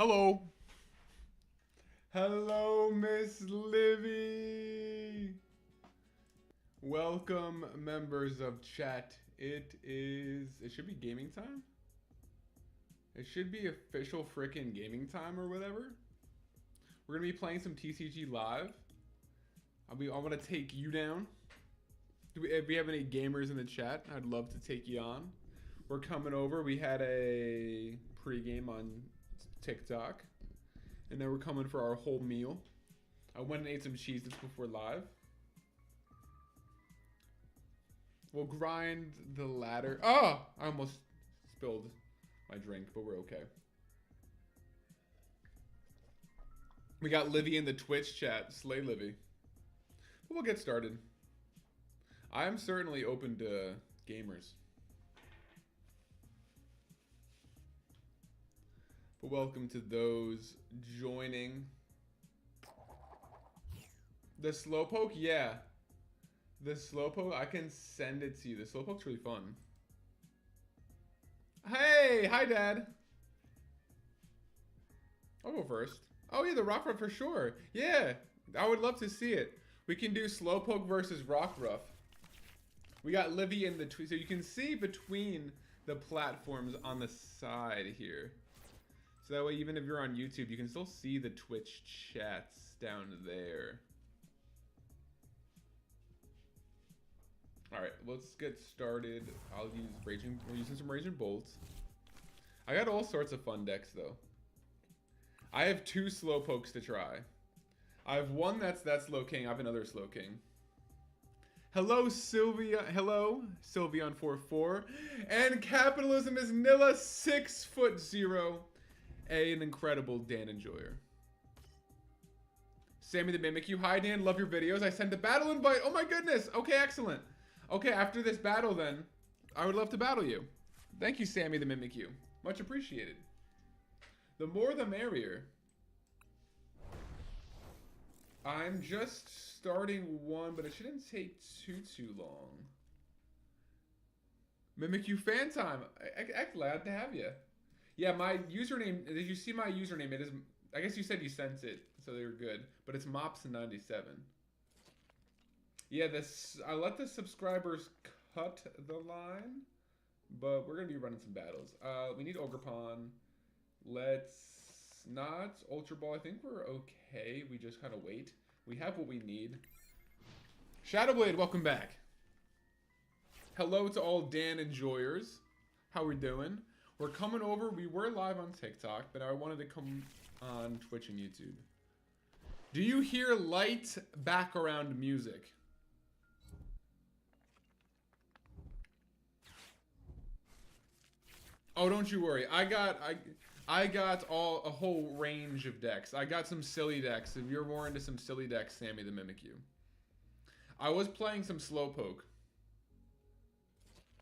Hello. Hello, Miss Livy. Welcome, members of chat. It should be gaming time? It should be official frickin' gaming time or whatever. We're gonna be playing some TCG live. I want to take you down. If we have any gamers in the chat, I'd love to take you on. We're coming over. We had a pregame on TikTok, and then we're coming for our whole meal. I went and ate some Cheez-Its before live. We'll grind the ladder. Oh, I almost spilled my drink, but we're okay. We got Livy in the Twitch chat. Slay Livy. But we'll get started. I am certainly open to gamers. But welcome to those joining. The Slowpoke, yeah. The Slowpoke, I can send it to you. The Slowpoke's really fun. Hey, hi, Dad. I'll go first. Oh, yeah, the Rockruff for sure. Yeah, I would love to see it. We can do Slowpoke versus Rockruff. We got Livy in the tweet, so you can see between the platforms on the side here. So that way, even if you're on YouTube, you can still see the Twitch chats down there. All right, let's get started. We're using some Raging Bolts. I got all sorts of fun decks though. I have 2 Slowpokes to try. I have one that's Slowking. I have another Slowking. Hello, Sylvia. Hello, Sylveon44. And capitalism is Nilla 6'0". An incredible Dan Enjoyer. Sammy the Mimikyu. Hi, Dan. Love your videos. I sent a battle invite. Oh, my goodness. Okay, excellent. Okay, after this battle, then, I would love to battle you. Thank you, Sammy the Mimikyu. Much appreciated. The more, the merrier. I'm just starting one, but it shouldn't take too long. Mimikyu fan time. Glad to have you. Yeah, my username, did you see my username? It is, I guess you said you sent it, so they were good. But it's Mops97. Yeah, I let the subscribers cut the line, but we're going to be running some battles. We need Ogerpon. Let's not Ultra Ball. I think we're okay. We just kind of wait. We have what we need. Shadowblade, welcome back. Hello to all Dan enjoyers. How we doing? We're coming over. We were live on TikTok, but I wanted to come on Twitch and YouTube. Do you hear light background music? Oh, don't you worry. I got a whole range of decks. I got some silly decks. If you're more into some silly decks, Sammy the Mimikyu. I was playing some Slowpoke.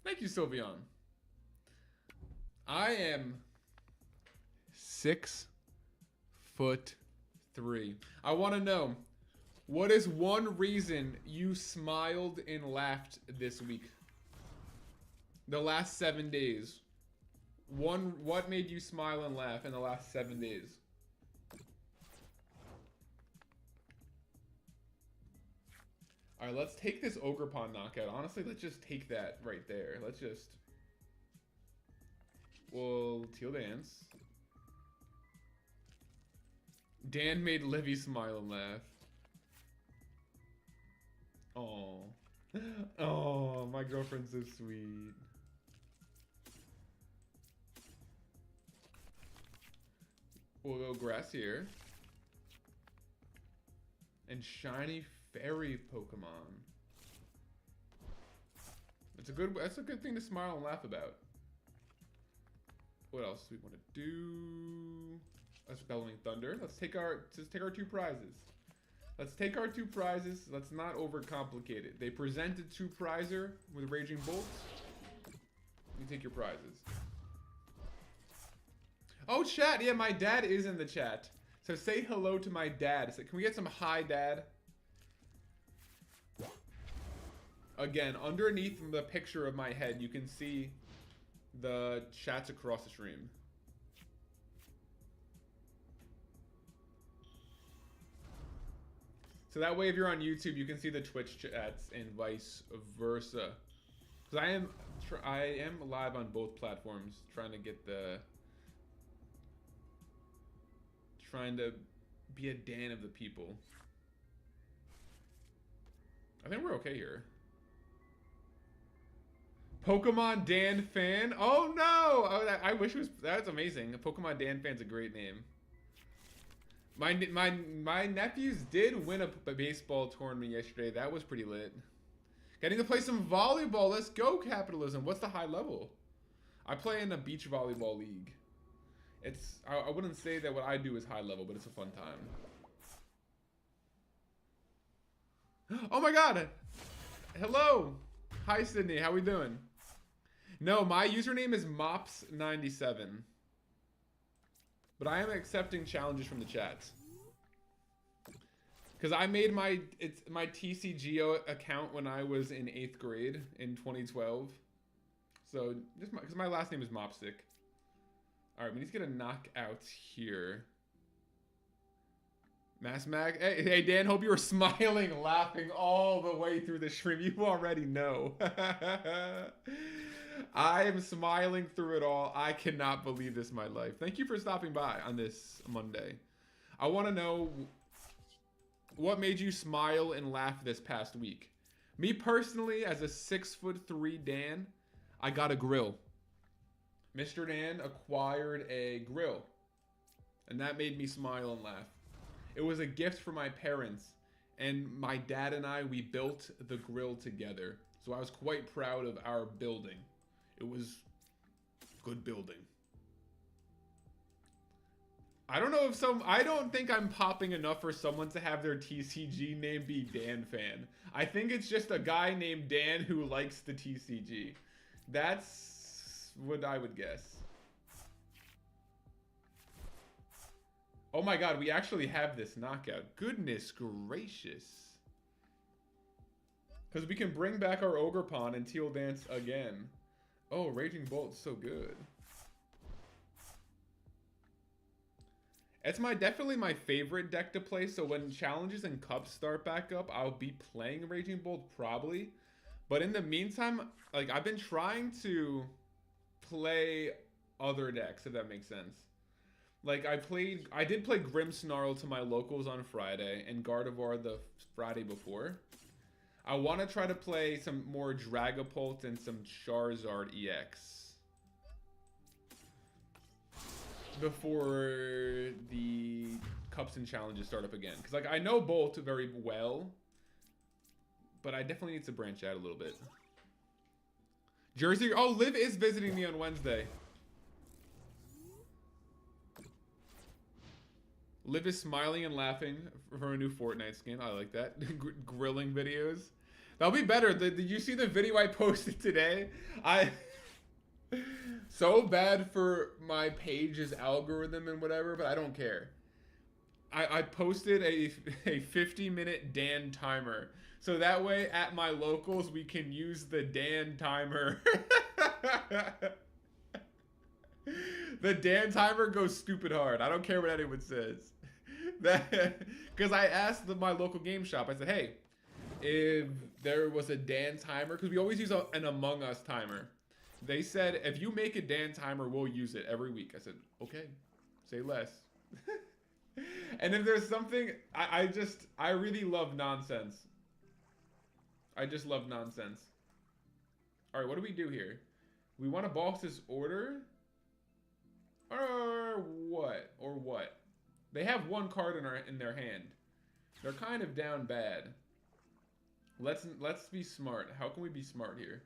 Thank you, Sylveon. I am 6'3". I want to know, what is one reason you smiled and laughed this week? The last 7 days. What made you smile and laugh in the last 7 days? All right, let's take this Ogerpon knockout. Honestly, let's just take that right there. Let's just... We'll Teal Dance. Dan made Livy smile and laugh. Oh. Oh, my girlfriend's so sweet. We'll go Grassier. And Shiny Fairy Pokemon. That's a good thing to smile and laugh about. What else do we want to do? That's Bellowing Thunder. Let's take our 2 prizes. Let's take our 2 prizes. Let's not overcomplicate it. They presented 2 prizer with Raging Bolts. You take your prizes. Oh, chat. Yeah, my dad is in the chat. So say hello to my dad. So can we get some hi, Dad? Again, underneath the picture of my head, you can see the chats across the stream. So that way, if you're on YouTube, you can see the Twitch chats and vice versa. Because I am live on both platforms, trying to be a Dan of the people. I think we're okay here. Pokemon Dan fan? Oh no! Oh, I wish it was. That's amazing. A Pokemon Dan fan's a great name. My nephews did win a baseball tournament yesterday. That was pretty lit. Getting to play some volleyball. Let's go, capitalism. What's the high level? I play in a beach volleyball league. I wouldn't say that what I do is high level, but it's a fun time. Oh my god! Hello! Hi Sydney, how we doing? No, my username is Mops97. But I am accepting challenges from the chats. Because I made my TCGO account when I was in 8th grade in 2012. So, just because my last name is Mopstick. Alright, we need to get a knockout here. Mass Mag. Hey, Dan, hope you were smiling, laughing all the way through the stream. You already know. I am smiling through it all. I cannot believe this is my life. Thank you for stopping by on this Monday. I want to know what made you smile and laugh this past week. Me personally, as a 6'3" Dan, I got a grill. Mr. Dan acquired a grill. And that made me smile and laugh. It was a gift for my parents. And my dad and I, we built the grill together. So I was quite proud of our building. It was good building. I don't know if I don't think I'm popping enough for someone to have their TCG name be Dan Fan. I think it's just a guy named Dan who likes the TCG. That's what I would guess. Oh my god, we actually have this knockout. Goodness gracious. Because we can bring back our Ogerpon and Teal Dance again. Oh, Raging Bolt's so good. It's definitely my favorite deck to play, so when challenges and cups start back up, I'll be playing Raging Bolt probably. But in the meantime, like, I've been trying to play other decks, if that makes sense. Like, I did play Grimmsnarl to my locals on Friday, and Gardevoir the Friday before. I want to try to play some more Dragapult and some Charizard EX before the Cups and Challenges start up again. Because, like, I know Bolt very well, but I definitely need to branch out a little bit. Jersey, oh, Liv is visiting me on Wednesday. Liv is smiling and laughing for a new Fortnite skin. I like that. Grilling videos. That'll be better. Did you see the video I posted today? So bad for my page's algorithm and whatever, but I don't care. I posted a 50-minute Dan timer. So that way, at my locals, we can use the Dan timer. The Dan timer goes stupid hard. I don't care what anyone says. Because I asked my local game shop, I said, hey, if there was a Dan timer, because we always use an Among Us timer. They said, if you make a Dan timer, we'll use it every week. I said, okay, say less. And if there's something, I really love nonsense. I just love nonsense. All right, what do we do here? We want to boss this order? Or what? Or what? They have one card in their hand. They're kind of down bad. Let's be smart. How can we be smart here?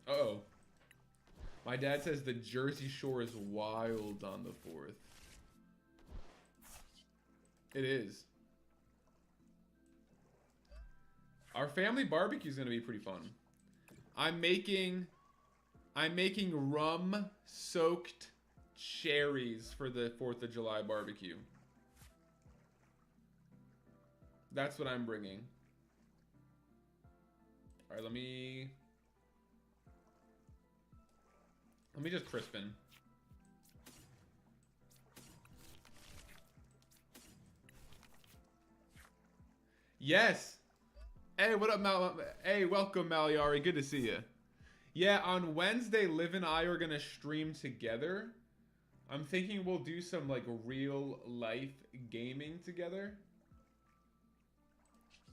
Uh-oh. My dad says the Jersey Shore is wild on the 4th. It is. Our family barbecue is going to be pretty fun. I'm making rum-soaked cherries for the 4th of July barbecue. That's what I'm bringing. All right, let me just crispen. Yes. Hey, what up, Hey, welcome, Maliari. Good to see you. Yeah, on Wednesday, Liv and I are going to stream together. I'm thinking we'll do some, like, real-life gaming together.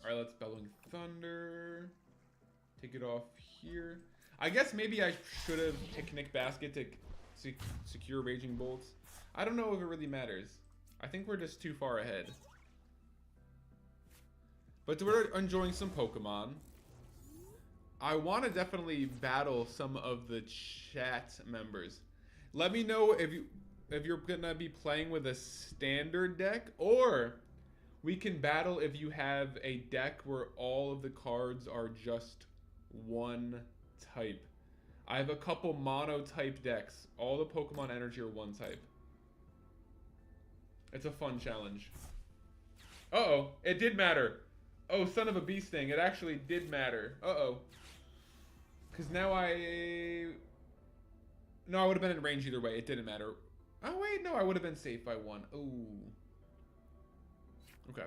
Alright, let's Bellowing Thunder. Take it off here. I guess maybe I should have Picnic Basket to secure Raging Bolts. I don't know if it really matters. I think we're just too far ahead. But we're enjoying some Pokemon. I want to definitely battle some of the chat members. Let me know if you're gonna be playing with a standard deck, or we can battle if you have a deck where all of the cards are just one type. I have a couple mono type decks. All the Pokemon energy are one type. It's a fun challenge. Uh-oh, it did matter. Oh, son of a bee sting. It actually did matter. Uh-oh. Because now No, I would have been in range either way. It didn't matter. Oh, wait. No, I would have been safe by one. Ooh. Okay.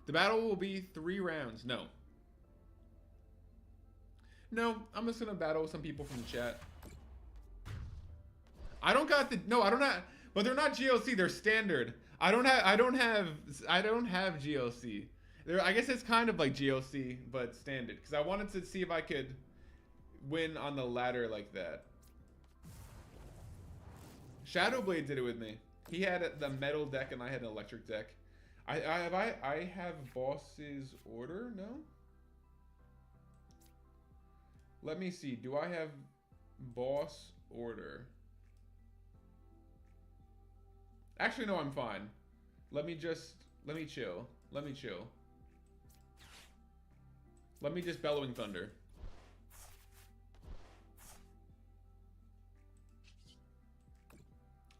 The battle will be 3 rounds. No. No, I'm just going to battle with some people from the chat. I don't got the... No, I don't have... But they're not GLC. They're standard. I don't have GLC. I guess it's kind of like GLC, but standard. Because I wanted to see if I could win on the ladder like that. Shadowblade did it with me. He had the metal deck and I had an electric deck. I have boss's order? No? Let me see. Do I have boss order? Actually, no, I'm fine. Let me chill. Let me chill. Let me just Bellowing Thunder.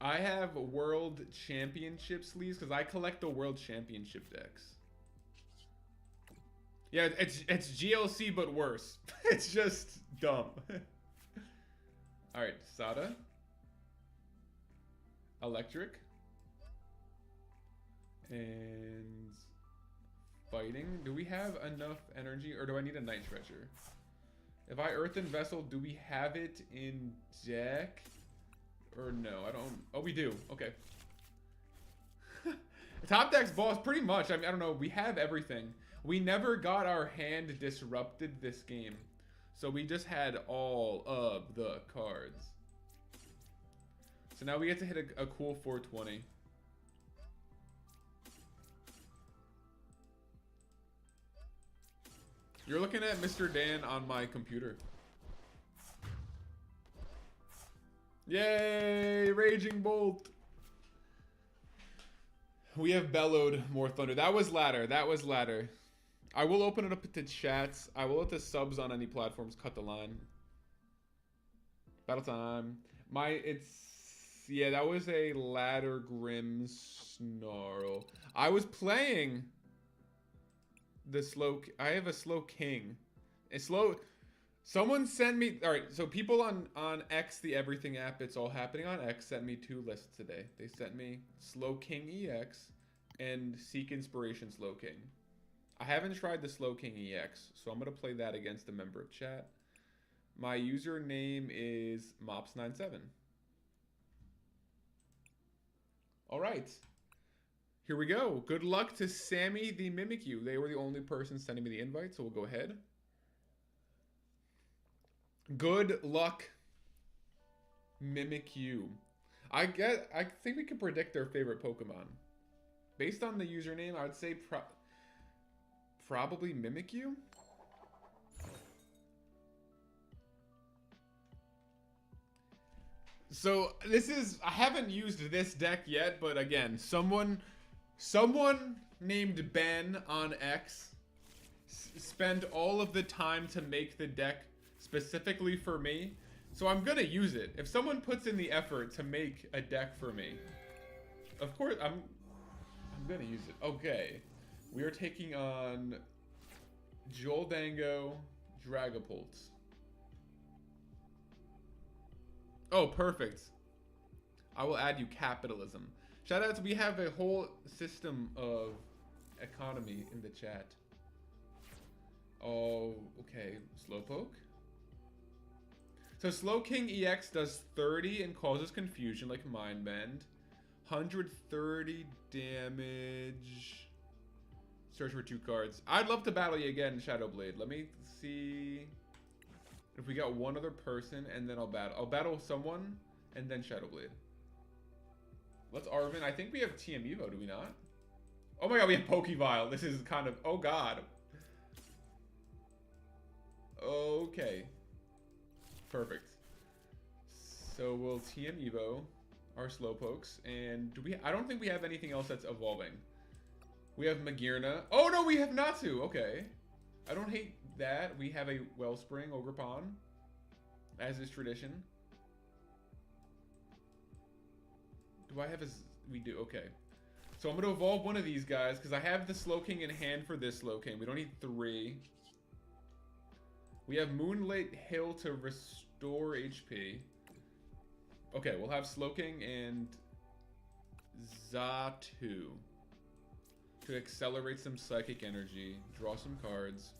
I have World Championship sleeves because I collect the World Championship decks. Yeah, it's GLC but worse. It's just dumb. Alright, Sada. Electric. And fighting. Do we have enough energy or do I need a Night Treasure? If I Earthen Vessel, do we have it in deck? Or no, I don't. Oh, we do. Okay. Top deck's boss, pretty much. I mean, I don't know. We have everything. We never got our hand disrupted this game. So we just had all of the cards. So now we get to hit a cool 420. You're looking at Mr. Dan on my computer. Yay! Raging Bolt! We have bellowed more thunder. That was ladder. That was ladder. I will open it up to chats. I will let the subs on any platforms cut the line. Battle time. Yeah, that was a ladder Grim Snarl. I was playing the slow... I have a slow king. A slow... Someone sent me... Alright, so people on X, the everything app, it's all happening on X, sent me 2 lists today. They sent me Slow King EX and Seek Inspiration Slow King. I haven't tried the Slow King EX, so I'm going to play that against a member of chat. My username is Mops97. Alright. Here we go. Good luck to Sammy the Mimikyu. They were the only person sending me the invite, so we'll go ahead. Good luck, Mimikyu. I think we can predict their favorite Pokemon. Based on the username, I would say probably Mimikyu. So this is... I haven't used this deck yet, but again, someone named Ben on X spent all of the time to make the deck specifically for me, so I'm gonna use it. If someone puts in the effort to make a deck for me, of course I'm gonna use it. Okay, we are taking on Joldango Dragapult. Oh, perfect. I will add you capitalism. Shoutouts, we have a whole system of economy in the chat. Oh, okay. Slowpoke. So Slowking EX does 30 and causes confusion like Mind Bend. 130 damage. Search for 2 cards. I'd love to battle you again, Shadowblade. Let me see if we got one other person, and then I'll battle. I'll battle someone, and then Shadowblade. Let's Arvin. I think we have TM Evo, do we not? Oh my god, we have Pokevile. This is kind of... Oh god. Okay. Perfect. So we'll TM Evo our Slowpokes, and do we... I don't think we have anything else that's evolving. We have Magearna. Oh no, we have Natsu. Okay. I don't hate that. We have a Wellspring, Ogerpon, as is tradition. Do I have a... We do. Okay. So I'm going to evolve one of these guys, because I have the Slowking in hand for this Slowking. We don't need 3. We have Moonlight Hill to restore HP. Okay, we'll have Slowking and Xatu to accelerate some psychic energy, draw some cards.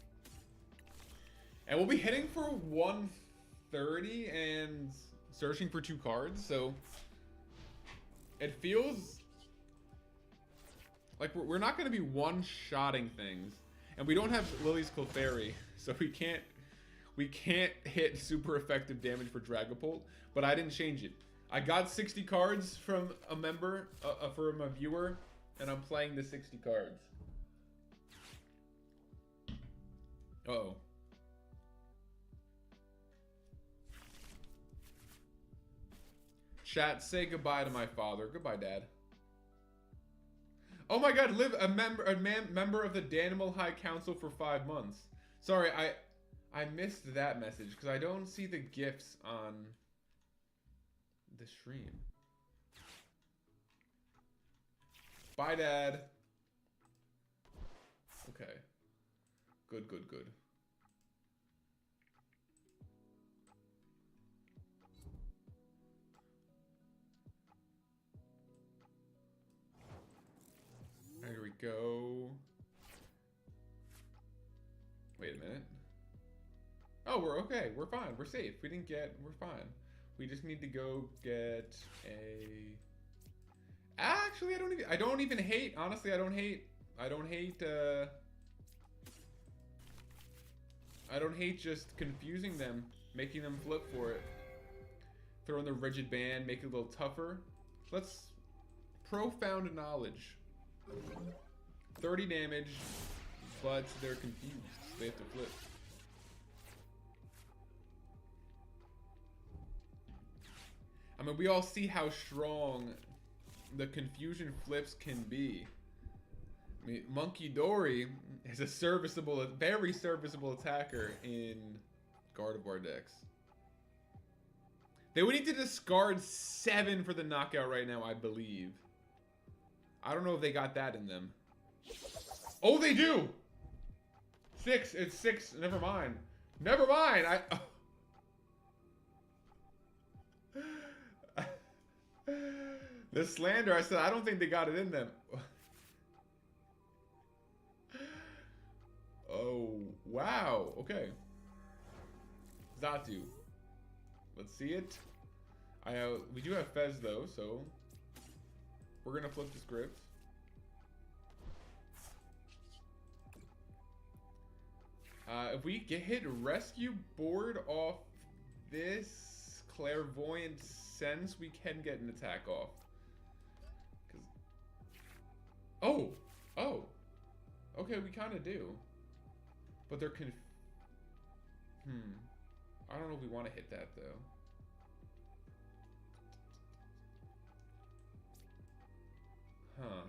And we'll be hitting for 130 and searching for 2 cards, so it feels like we're not going to be one-shotting things. And we don't have Lily's Clefairy, so we can't hit super effective damage for Dragapult, but I didn't change it. I got 60 cards from a member, from a viewer, and I'm playing the 60 cards. Uh-oh. Chat, say goodbye to my father. Goodbye, Dad. Oh my god, live a member of the DANimal High Council for 5 months. Sorry, I missed that message because I don't see the gifts on the stream. Bye, Dad. Okay. Good, good, good. Here we go. Wait a minute. Oh, we're okay. We're fine. We're safe. We're fine. We just need to go get a... Actually, I don't even hate, honestly, I don't hate just confusing them, making them flip for it. Throw in the rigid band, make it a little tougher. Let's profound knowledge. 30 damage, but they're confused. They have to flip. I mean, we all see how strong the confusion flips can be. I mean, Monkey Dory is a very serviceable attacker in Gardevoir decks. They would need to discard 7 for the knockout right now, I believe. I don't know if they got that in them. Oh, they do! 6. It's 6. Never mind. Never mind. The slander, I said, I don't think they got it in them. Oh, wow. Okay. Xatu. Let's see it. We do have Fez, though, so we're going to flip the script. If we hit rescue board off this clairvoyant sense, we can get an attack off. Oh! Okay, we kind of do. But they're I don't know if we want to hit that, though. Huh.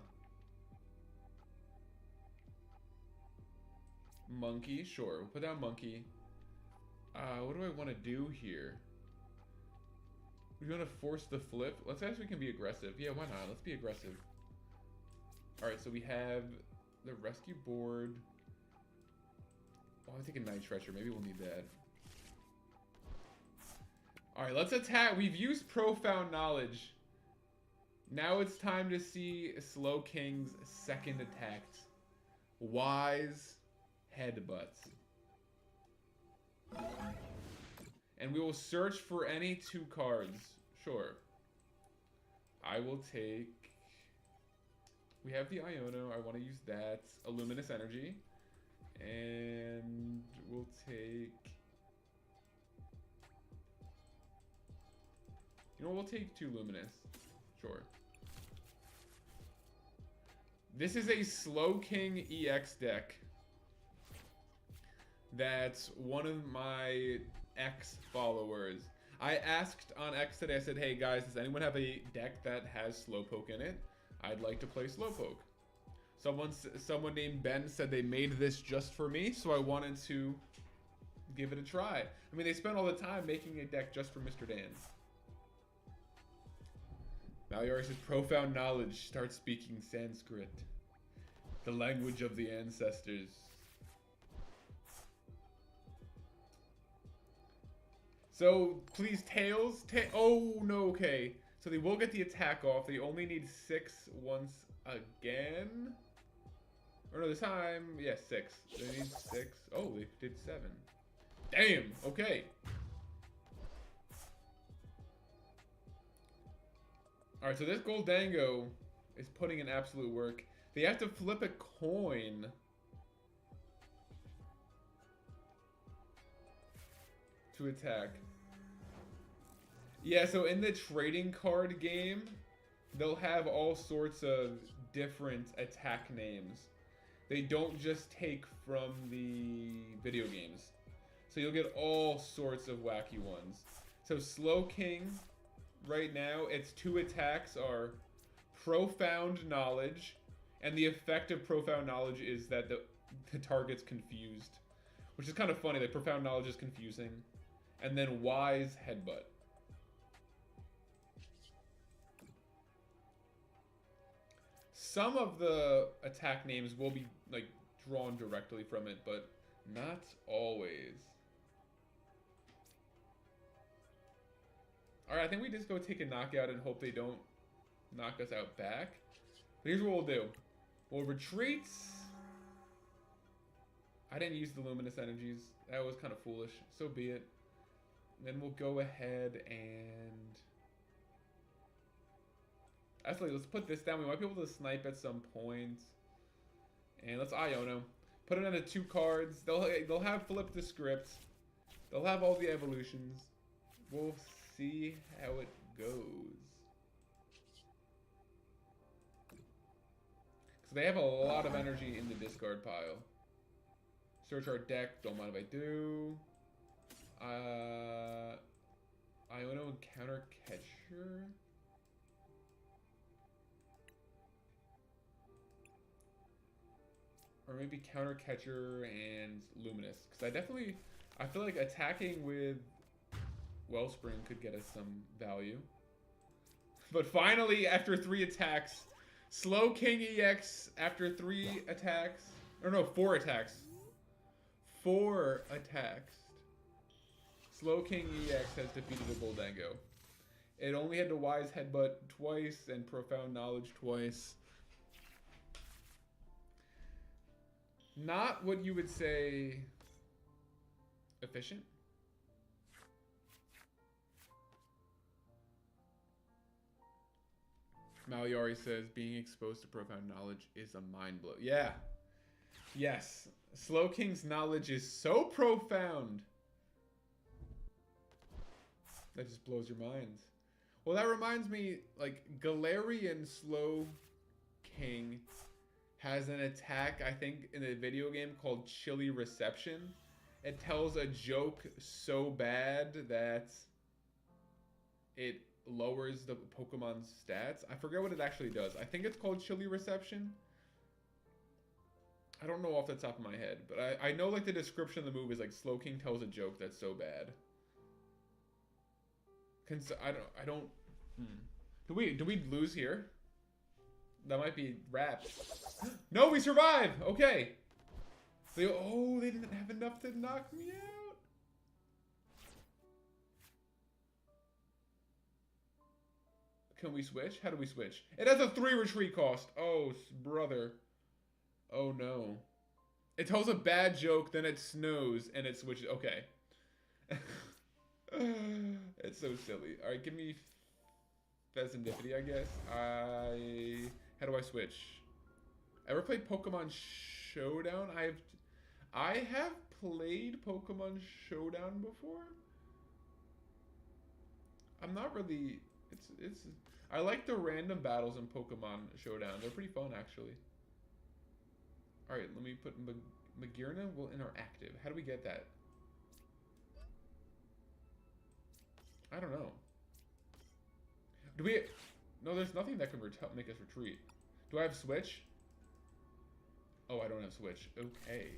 Monkey, sure. We'll put down Monkey. What do I want to do here? We want to force the flip. Let's see if we can be aggressive. Yeah, why not? Let's be aggressive. Alright, so we have the rescue board. Oh, I'm thinking Night Stretcher. Maybe we'll need that. Alright, let's attack. We've used Profound Knowledge. Now it's time to see Slowking's second attack. Wise Headbutt. And we will search for any 2 cards. Sure. I will take... We have the Iono. I want to use that. A Luminous Energy. And we'll take... You know, we'll take 2 Luminous. Sure. This is a Slowking EX deck. That's one of my X followers. I asked on X today, I said, hey guys, does anyone have a deck that has Slowpoke in it? I'd like to play Slowpoke. Someone named Ben said they made this just for me, so I wanted to give it a try. I mean, they spent all the time making a deck just for Mr. Dan. Maliori says, profound knowledge, start speaking Sanskrit. The language of the ancestors. So, please, Tails. Oh, no, okay. So they will get the attack off. They only need 6 once again. Or no, this time, yeah, 6. They need 6. Oh, they did 7. Damn, okay. Alright, so this Goldango is putting in absolute work. They have to flip a coin. To attack. Yeah, so in the trading card game, they'll have all sorts of different attack names. They don't just take from the video games. So you'll get all sorts of wacky ones. So Slowking, right now, its 2 attacks are Profound Knowledge, and the effect of Profound Knowledge is that the target's confused. Which is kind of funny, like Profound Knowledge is confusing. And then Wise Headbutt. Some of the attack names will be like drawn directly from it, but not always. Alright, I think we just go take a knockout and hope they don't knock us out back. But here's what we'll do. We'll retreat. I didn't use the Luminous Energies. That was kind of foolish. So be it. Then we'll go ahead and... Actually, let's put this down. We might be able to snipe at some point. And let's Iono. Put it into 2 cards. They'll have flip the script. They'll have all the evolutions. We'll see how it goes. So they have a lot of energy in the discard pile. Search our deck. Don't mind if I do. Iono and Counter Catcher. Or maybe Counter Catcher and Luminous. Because I feel like attacking with Wellspring could get us some value. But finally, after 3 attacks, Slowking EX after 3 attacks. Or no, 4 attacks. 4 attacks. Slowking EX has defeated a Goldango. It only had to Wise Headbutt twice and Profound Knowledge twice. Not what you would say efficient. Maliori says being exposed to profound knowledge is a mind blow. Yeah. Yes. Slowking's knowledge is so profound. That just blows your mind. Well, that reminds me, like, Galarian Slowking has an attack, I think, in a video game called Chilly Reception. It tells a joke so bad that it lowers the Pokemon's stats. I forget what it actually does. I think it's called Chilly Reception. I don't know off the top of my head, but I know, like, the description of the move is like Slowking tells a joke that's so bad. I don't. Do we lose here? That might be wrapped. No, we survive. Okay. They didn't have enough to knock me out. Can we switch? How do we switch? It has a 3 retreat cost. Oh, brother. Oh no. It tells a bad joke, then it snows, and it switches. Okay. It's so silly. All right, give me Pheasantipity, I guess. How do I switch? Ever played Pokemon Showdown? I have played Pokemon Showdown before. I'm not really. It's. I like the random battles in Pokemon Showdown. They're pretty fun, actually. All right, let me put Magirna will enter active. How do we get that? I don't know. Do we? No, there's nothing that can make us retreat. Do I have Switch? Oh, I don't have Switch. Okay.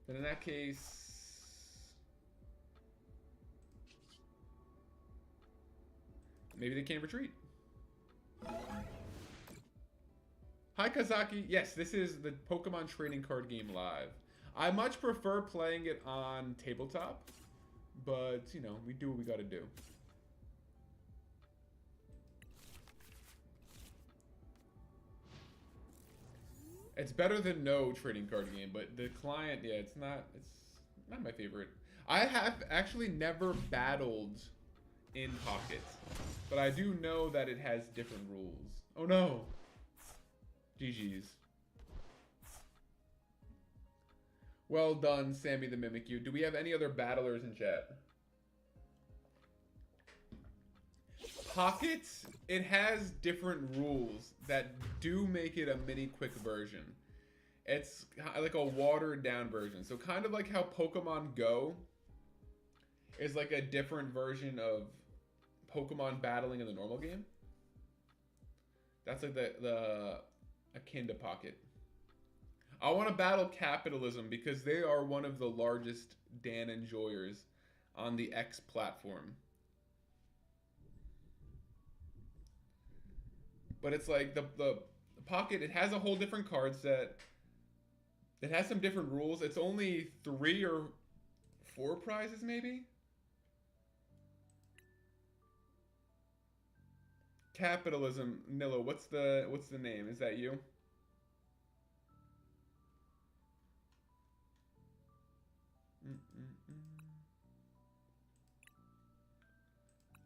Then in that case, maybe they can't retreat. Hi Kazaki. Yes, this is the Pokemon Trading Card Game live. I much prefer playing it on tabletop, but you know, we do what we gotta do. It's better than no trading card game, but the client, yeah, it's not my favorite. I have actually never battled in Pocket, but I do know that it has different rules. Oh no. GG's. Well done, Sammy the Mimikyu. Do we have any other battlers in chat? Pocket, it has different rules that do make it a mini quick version. It's like a watered down version. So kind of like how Pokemon Go is like a different version of Pokemon battling in the normal game. That's like the akin to Pocket. I want to battle capitalism because they are one of the largest Dan enjoyers on the X platform. But it's like the Pocket, it has a whole different card set. It has some different rules. It's only 3 or 4 prizes, maybe? Capitalism. Nilo, what's the name? Is that you?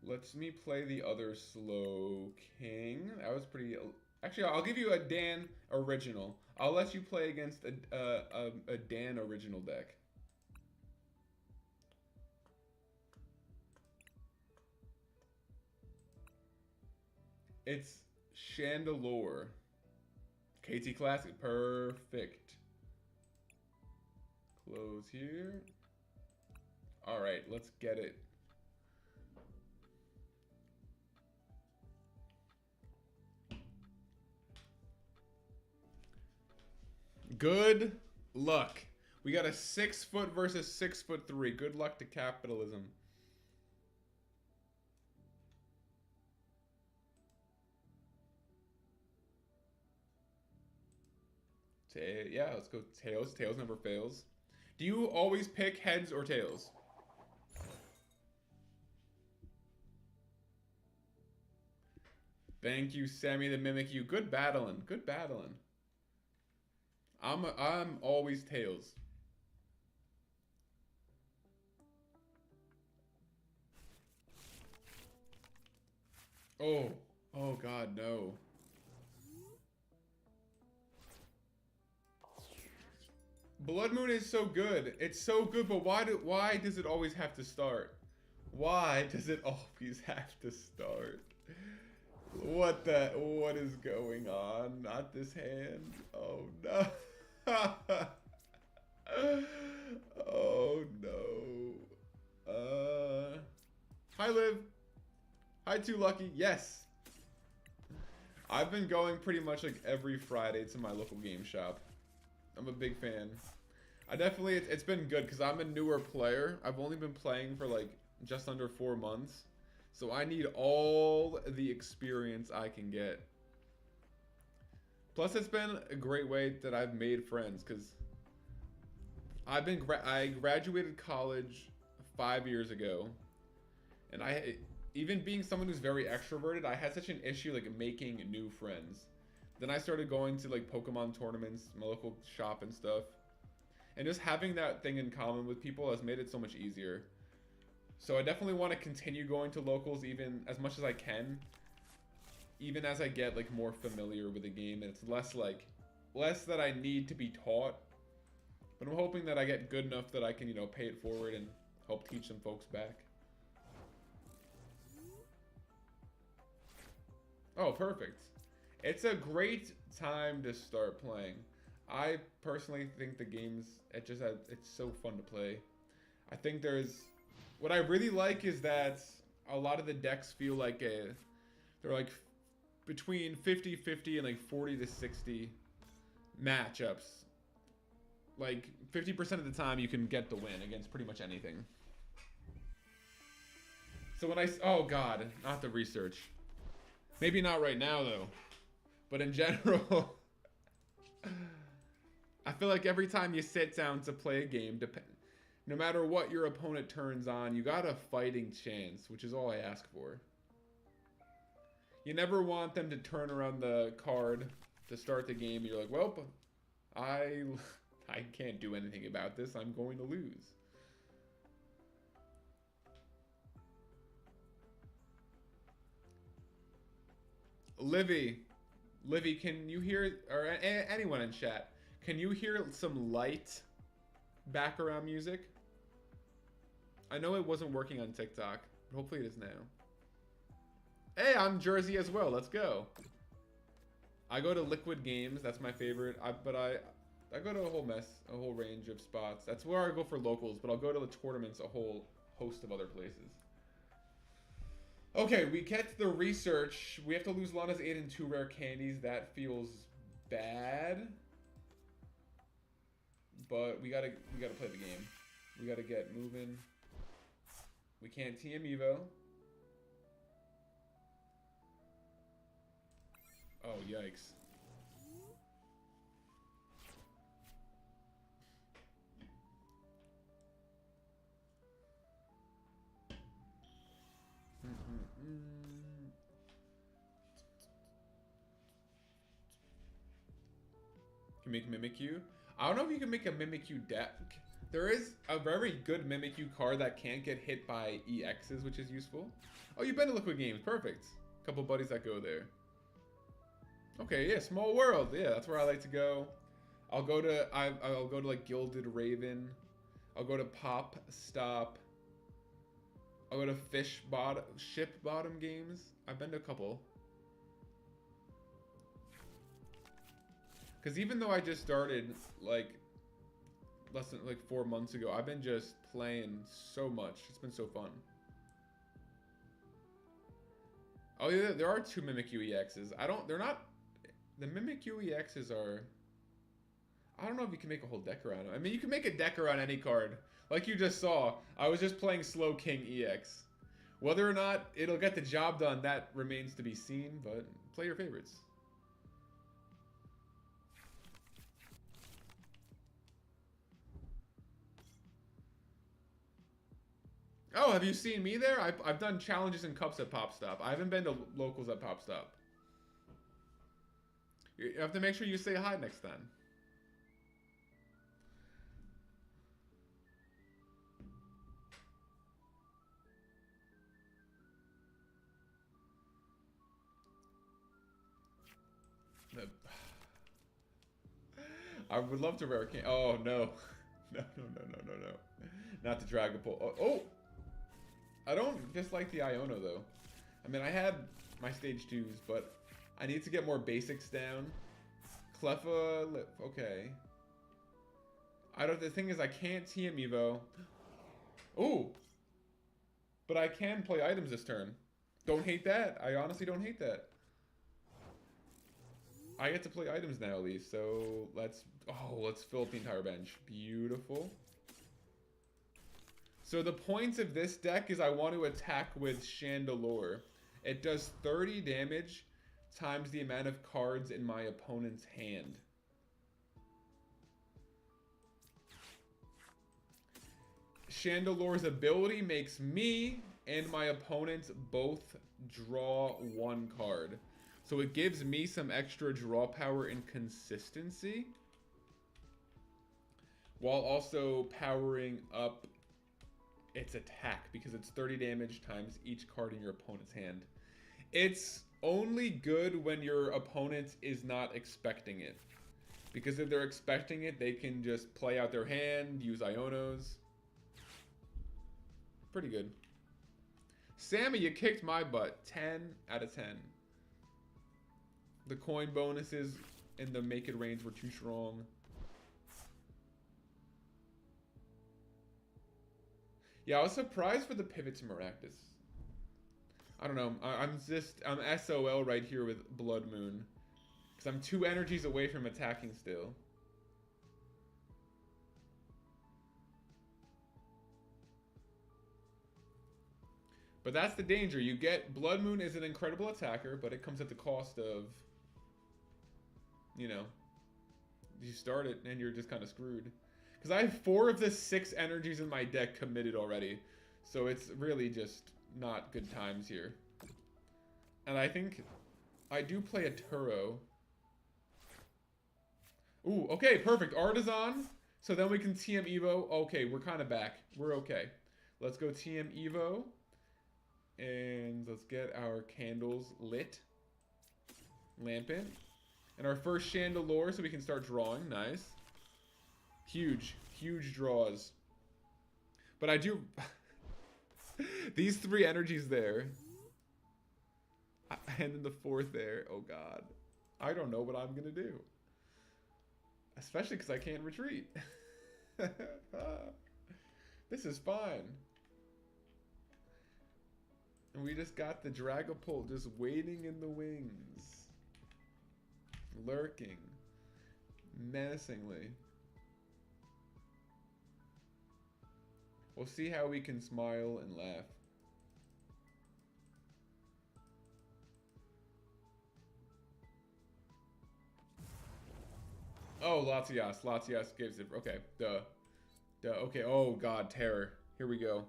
Let's me play the other Slow King. That was pretty. Actually, I'll give you a Dan original. I'll let you play against a Dan original deck. It's Chandelure. KT Classic. Perfect. Close here. All right, let's get it. Good luck. We got a 6 foot versus 6'3". Good luck to capitalism. Yeah, let's go tails. Tails never fails. Do you always pick heads or tails? Thank you, Sammy the Mimikyu. Good battling. Good battling. I'm always tails. Oh God, no. Blood Moon is so good. It's so good, but why does it always have to start? Why does it always have to start? What is going on? Not this hand. Oh no. Oh no. Hi Liv. Hi Too Lucky. Yes. I've been going pretty much like every Friday to my local game shop. I'm a big fan. It's been good because I'm a newer player. I've only been playing for like just under 4 months. So I need all the experience I can get. Plus, it's been a great way that I've made friends because I graduated college 5 years ago, and even being someone who's very extroverted, I had such an issue like making new friends. Then I started going to like Pokemon tournaments, my local shop and stuff. And just having that thing in common with people has made it so much easier. So I definitely want to continue going to locals even as much as I can. Even as I get like more familiar with the game. And it's less that I need to be taught. But I'm hoping that I get good enough that I can, you know, pay it forward and help teach some folks back. Oh, perfect. It's a great time to start playing. I personally think the game's, it's so fun to play. I think what I really like is that a lot of the decks feel like they're like between 50-50 and like 40-60 matchups. Like 50% of the time you can get the win against pretty much anything. So when oh God, not the research. Maybe not right now though, but in general, I feel like every time you sit down to play a game, no matter what your opponent turns on, you got a fighting chance, which is all I ask for. You never want them to turn around the card to start the game and you're like, well, I can't do anything about this. I'm going to lose. Livy, can you hear, or anyone in chat, can you hear some light background music? I know it wasn't working on TikTok, but hopefully it is now. Hey, I'm Jersey as well. Let's go. I go to Liquid Games. That's my favorite. But I go to a whole range of spots. That's where I go for locals, but I'll go to the tournaments a whole host of other places. Okay, we get the research. We have to lose Lana's 8 and 2 rare candies. That feels bad. But we gotta play the game. We gotta get moving. We can't TM Evo. Oh, yikes. Can make Mimikyu. I don't know if you can make a Mimikyu deck. There is a very good Mimikyu card that can't get hit by EXs, which is useful. Oh, you've been to Liquid Games. Perfect. Couple buddies that go there. Okay, yeah, Small World. Yeah, that's where I like to go. I'll go to like Gilded Raven. I'll go to Pop Stop. I'll go to Ship Bottom Games. I've been to a couple. Because even though I just started like less than like 4 months ago, I've been just playing so much. It's been so fun. Oh yeah, there are 2 Mimikyu EXs. They're not, the Mimikyu EXs are, I don't know if you can make a whole deck around them. I mean, you can make a deck around any card. Like you just saw, I was just playing Slow King EX. Whether or not it'll get the job done, that remains to be seen, but play your favorites. Oh, have you seen me there? I've done challenges and cups at Pop Stop. I haven't been to locals at Pop Stop. You have to make sure you say hi next time. I would love to rare can. Oh no. No. Not the Dragapult. Oh! I don't dislike the Iono though. I mean, I had my stage 2s, but I need to get more basics down. Cleffa, okay. The thing is I can't TM Evo. Ooh! But I can play items this turn. Don't hate that. I honestly don't hate that. I get to play items now at least, so let's fill up the entire bench. Beautiful. So the points of this deck is I want to attack with Chandelure. It does 30 damage times the amount of cards in my opponent's hand. Chandelure's ability makes me and my opponent both draw 1 card. So it gives me some extra draw power and consistency. while also powering up its attack because it's 30 damage times each card in your opponent's hand. It's only good when your opponent is not expecting it. Because if they're expecting it, they can just play out their hand, use Ionos. Pretty good. Sammy, you kicked my butt. 10 out of 10. The coin bonuses in the make it range were too strong. Yeah, I was surprised for the pivot to Maractus. I don't know. I'm SOL right here with Blood Moon. Because I'm 2 energies away from attacking still. But that's the danger. You get... Blood Moon is an incredible attacker, but it comes at the cost of... You know... You start it and you're just kind of screwed. Because I have 4 of the 6 energies in my deck committed already. So it's really just not good times here. And I think I do play a Turo. Ooh, okay, perfect. Artisan. So then we can TM Evo. Okay, we're kind of back. We're okay. Let's go TM Evo. And let's get our candles lit. Lampant. And our first Chandelure so we can start drawing. Nice. Huge. Huge draws. But I do... These 3 energies there. And then the 4th there. Oh, God. I don't know what I'm going to do. Especially because I can't retreat. This is fine. And we just got the Dragapult just waiting in the wings. Lurking. Menacingly. We'll see how we can smile and laugh. Oh, Latias. Latias gives it. Okay. Duh. Duh. Okay. Oh, God. Terror. Here we go.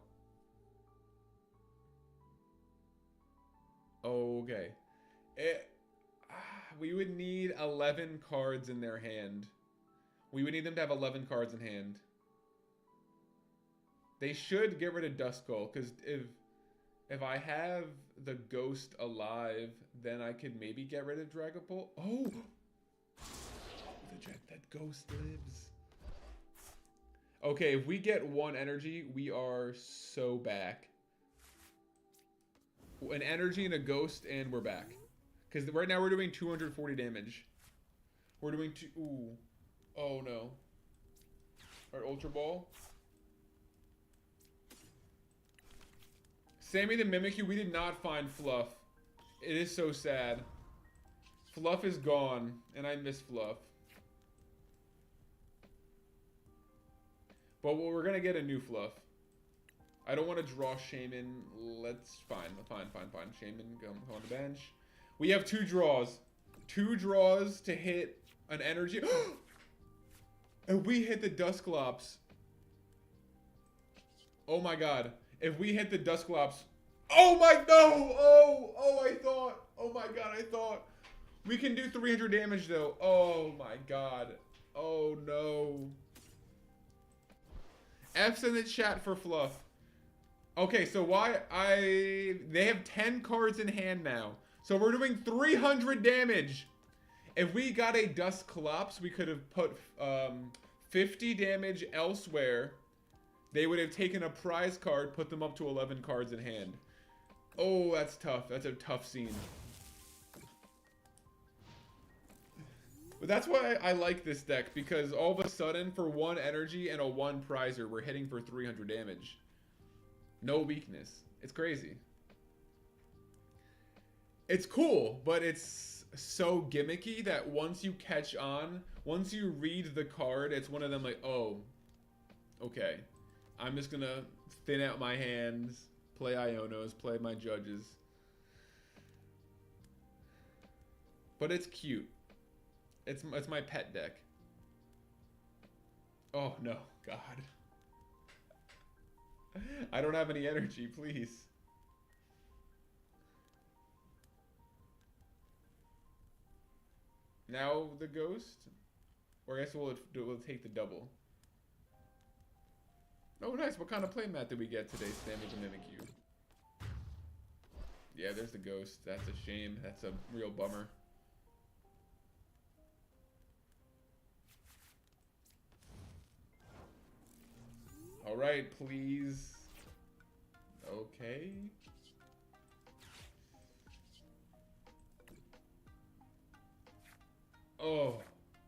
Okay. We would need 11 cards in their hand. We would need them to have 11 cards in hand. They should get rid of Duskull, because if I have the Ghost alive, then I could maybe get rid of Dragapult. Oh! That Ghost lives. Okay, if we get 1 energy, we are so back. An energy and a Ghost, and we're back. Because right now we're doing 240 damage. We're doing ooh. Oh, no. Alright, Ultra Ball. Sammy the Mimikyu, we did not find Fluff. It is so sad. Fluff is gone, and I miss Fluff. But we're gonna get a new Fluff. I don't want to draw Shaman. Let's fine. Shaman, go on the bench. We have 2 draws. 2 draws to hit an energy. And we hit the Dusclops. Oh my God. If we hit the Dusclops. Oh my, no! Oh, I thought. Oh my God, I thought. We can do 300 damage though. Oh my God. Oh no. F's in the chat for Fluff. Okay, so they have 10 cards in hand now. So we're doing 300 damage. If we got a Dusclops, we could have put 50 damage elsewhere. They would have taken a prize card, put them up to 11 cards in hand. Oh, that's tough. That's a tough scene. But that's why I like this deck, because all of a sudden, for 1 energy and a 1 prizer, we're hitting for 300 damage. No weakness. It's crazy. It's cool, but it's so gimmicky that once you catch on, once you read the card, it's one of them like, oh, okay. I'm just gonna thin out my hands, play Ionos, play my judges. But it's cute. It's my pet deck. Oh no, God. I don't have any energy, please. Now the Ghost? Or I guess we'll take the double. Oh, nice. What kind of playmat did we get today, Sammy the Mimikyu? Yeah, there's the ghost. That's a shame. That's a real bummer. All right, please. Okay. Oh,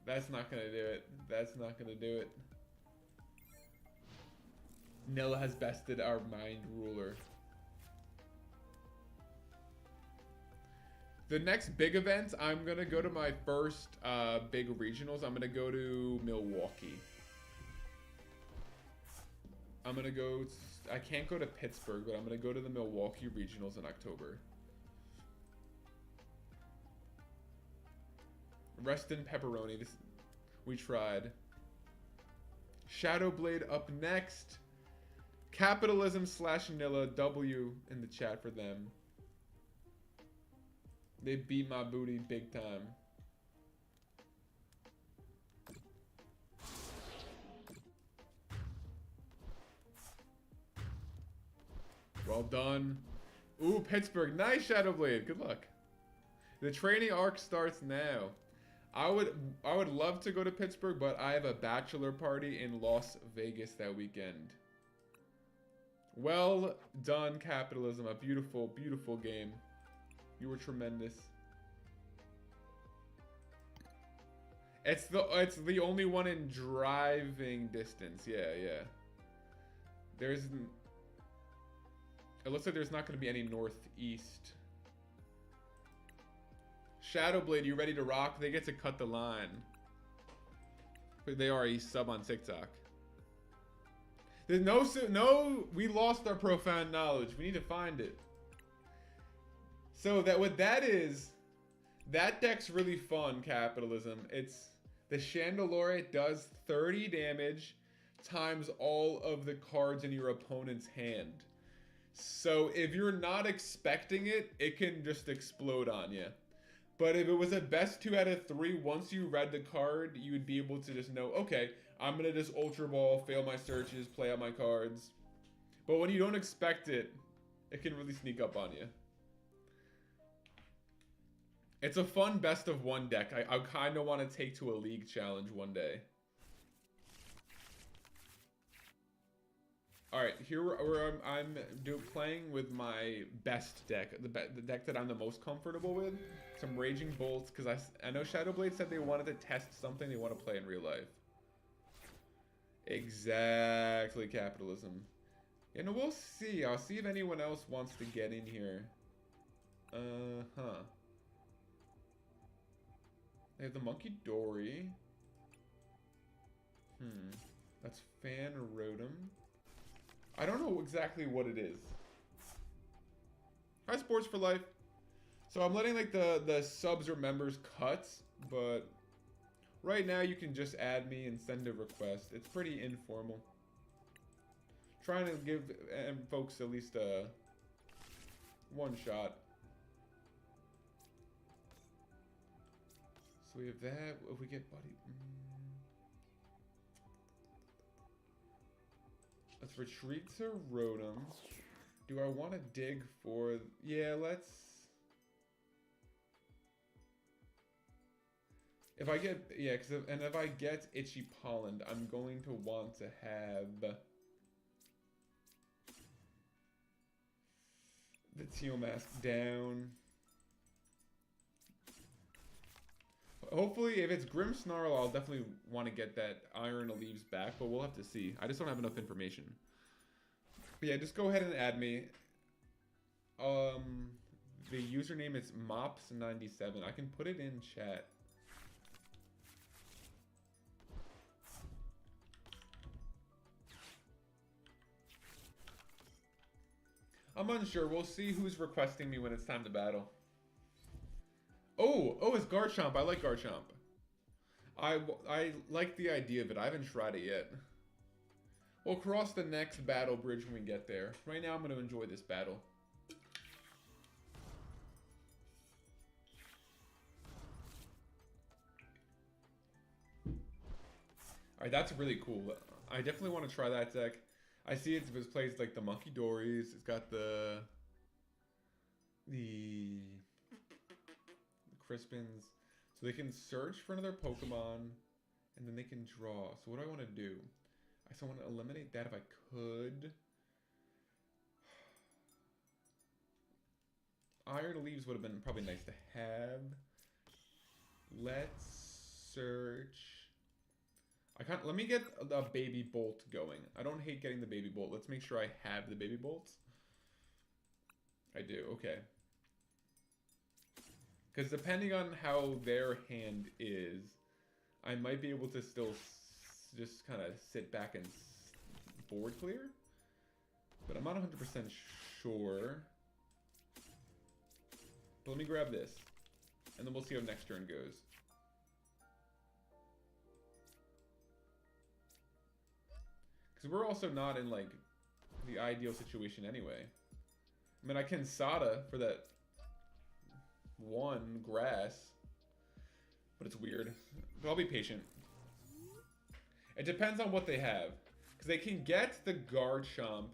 that's not gonna do it. That's not gonna do it. Nilla has bested our mind ruler. The next big event, I'm gonna go to my first big regionals. I'm gonna go to Milwaukee. I'm gonna go. I can't go to Pittsburgh, but I'm gonna go to the Milwaukee regionals in October. Rest in pepperoni. This we tried. Shadowblade up next. Capitalism / Nilla W in the chat for them. They beat my booty big time. Well done. Ooh, Pittsburgh. Nice, Shadowblade. Good luck. The training arc starts now. I would love to go to Pittsburgh, but I have a bachelor party in Las Vegas that weekend. Well done, Capitalism. A beautiful, beautiful game. You were tremendous. It's the only one in driving distance. Yeah, yeah. It looks like there's not going to be any northeast. Shadowblade, you ready to rock? They get to cut the line. They are a sub on TikTok. There's no. We lost our profound knowledge. We need to find it. So what that is, that deck's really fun. Capitalism. It's the Chandelure does 30 damage times all of the cards in your opponent's hand. So if you're not expecting it, it can just explode on you. But if it was a best 2 out of 3, once you read the card, you would be able to just know, okay, I'm going to just Ultra Ball, fail my searches, play out my cards. But when you don't expect it, it can really sneak up on you. It's a fun best of 1 deck. I kind of want to take to a league challenge one day. All right, here I'm playing with my best deck, the deck that I'm the most comfortable with. Some Raging Bolts, because I know Shadowblade said they wanted to test something they want to play in real life. Exactly, Capitalism. You know, we'll see. I'll see if anyone else wants to get in here. They have the Monkey Dory. That's Fan Rotom. I don't know exactly what it is. Hi, Sports for Life. So I'm letting like the subs or members cut, but right now you can just add me and send a request. It's pretty informal. Trying to give folks at least one shot. So we have that. If we get Buddy... Let's retreat to Rotom. Do I want to dig for... Yeah, let's... If I get... Yeah, and if I get Itchy Pollen, I'm going to want to have... the Teal Mask down. Hopefully, if it's Grimmsnarl, I'll definitely want to get that Iron Leaves back, but we'll have to see. I just don't have enough information. But yeah, just go ahead and add me. The username is Mops97. I can put it in chat. I'm unsure. We'll see who's requesting me when it's time to battle. Oh, it's Garchomp. I like Garchomp. I like the idea of it. I haven't tried it yet. We'll cross the next battle bridge when we get there. Right now, I'm going to enjoy this battle. Alright, that's really cool. I definitely want to try that deck. I see it was placed like the Monkey Dories. It's got the Crispins. So they can search for another Pokemon, and then they can draw. So what do I want to do? I still want to eliminate that if I could. Iron Leaves would have been probably nice to have. Let's search. Let me get a Baby Bolt going. I don't hate getting the Baby Bolt. Let's make sure I have the Baby Bolts. I do, okay. Because depending on how their hand is, I might be able to still just kind of sit back and board clear. But I'm not 100% sure. But let me grab this. And then we'll see how next turn goes. Because we're also not in, like, the ideal situation anyway. I mean, I can Sada for that one grass. But it's weird. But I'll be patient. It depends on what they have. Because they can get the Garchomp.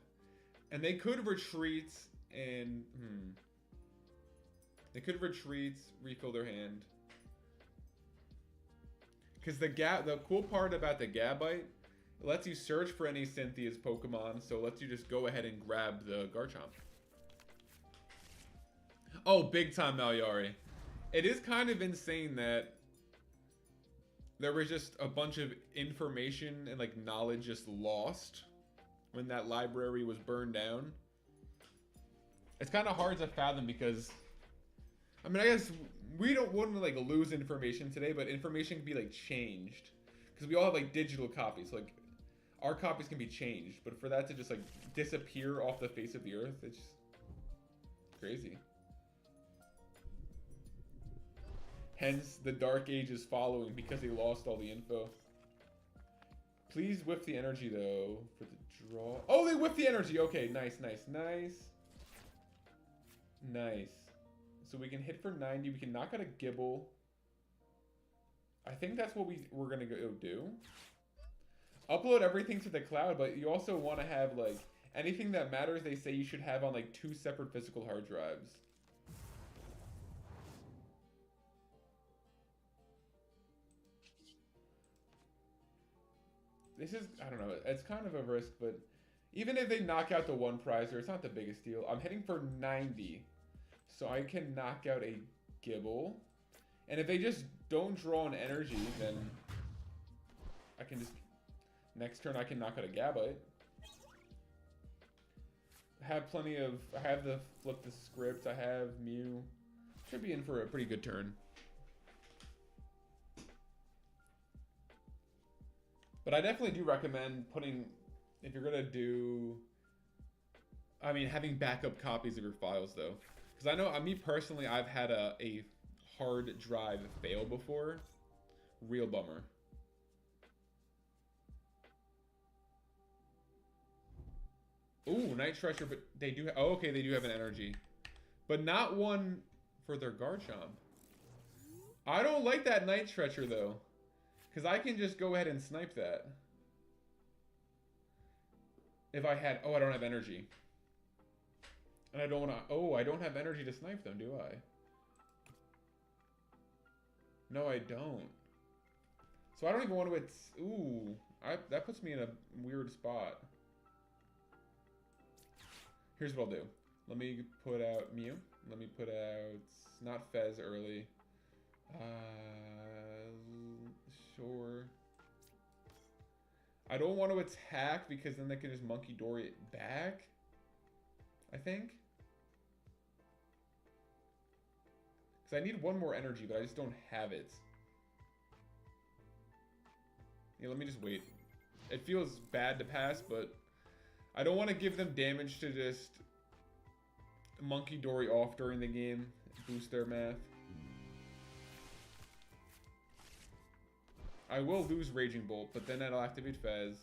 And they could retreat and... They could retreat, refill their hand. Because the cool part about the Gabite, it lets you search for any Cynthia's Pokemon, so it lets you just go ahead and grab the Garchomp. Oh, big time, Malyari. It is kind of insane that there was just a bunch of information and like knowledge just lost when that library was burned down. It's kind of hard to fathom because, I mean, I guess we wouldn't like lose information today, but information can be like changed because we all have like digital copies. Like our copies can be changed, but for that to just like disappear off the face of the earth, it's just crazy. Hence, the Dark Age is following because they lost all the info. Please whiff the energy though for the draw. Oh, they whiffed the energy. Okay, nice, nice, nice, nice. So we can hit for 90. We can knock out a Gibble. I think that's what we're gonna go do. Upload everything to the cloud, but you also want to have like anything that matters. They say you should have on like 2 separate physical hard drives. This is, I don't know, it's kind of a risk, but even if they knock out the one prizer, it's not the biggest deal. I'm hitting for 90. So I can knock out a Gibble. And if they just don't draw an energy, then I can just... Next turn I can knock out a Gabite. I have plenty of... I have the flip the script. I have Mew. Should be in for a pretty good turn. But I definitely do recommend putting... If you're going to do... I mean, having backup copies of your files, though. Because I know, me personally, I've had a hard drive fail before. Real bummer. Ooh, Night Treasure, but they do... Oh, okay, they do have an energy. But not one for their Garchomp. I don't like that Night Treasure, though. Because I can just go ahead and snipe that. If I had... Oh, I don't have energy. And I don't want to... Oh, I don't have energy to snipe them, do I? No, I don't. So I don't even want to... Ooh. That puts me in a weird spot. Here's what I'll do. Let me put out Mew. Let me put out... Not Fez early. Sure. I don't want to attack because then they can just Monkey Dory it back. I think. Because I need one more energy, but I just don't have it. Yeah, let me just wait. It feels bad to pass, but I don't want to give them damage to just Monkey Dory off during the game. Boost their math. I will lose Raging Bolt, but then that'll activate Fez.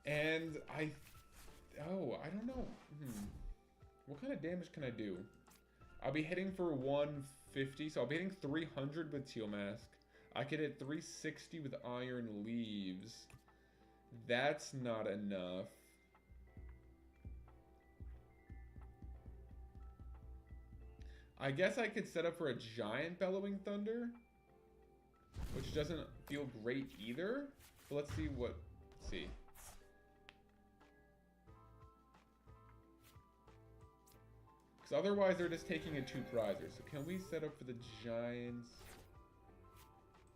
And oh, I don't know. What kind of damage can I do? I'll be hitting for 150, so I'll be hitting 300 with Teal Mask. I could hit 360 with Iron Leaves. That's not enough. I guess I could set up for a giant Bellowing Thunder, which doesn't feel great either. But let's see what... Let's see. Because otherwise they're just taking in 2 prizers. So can we set up for the Giants?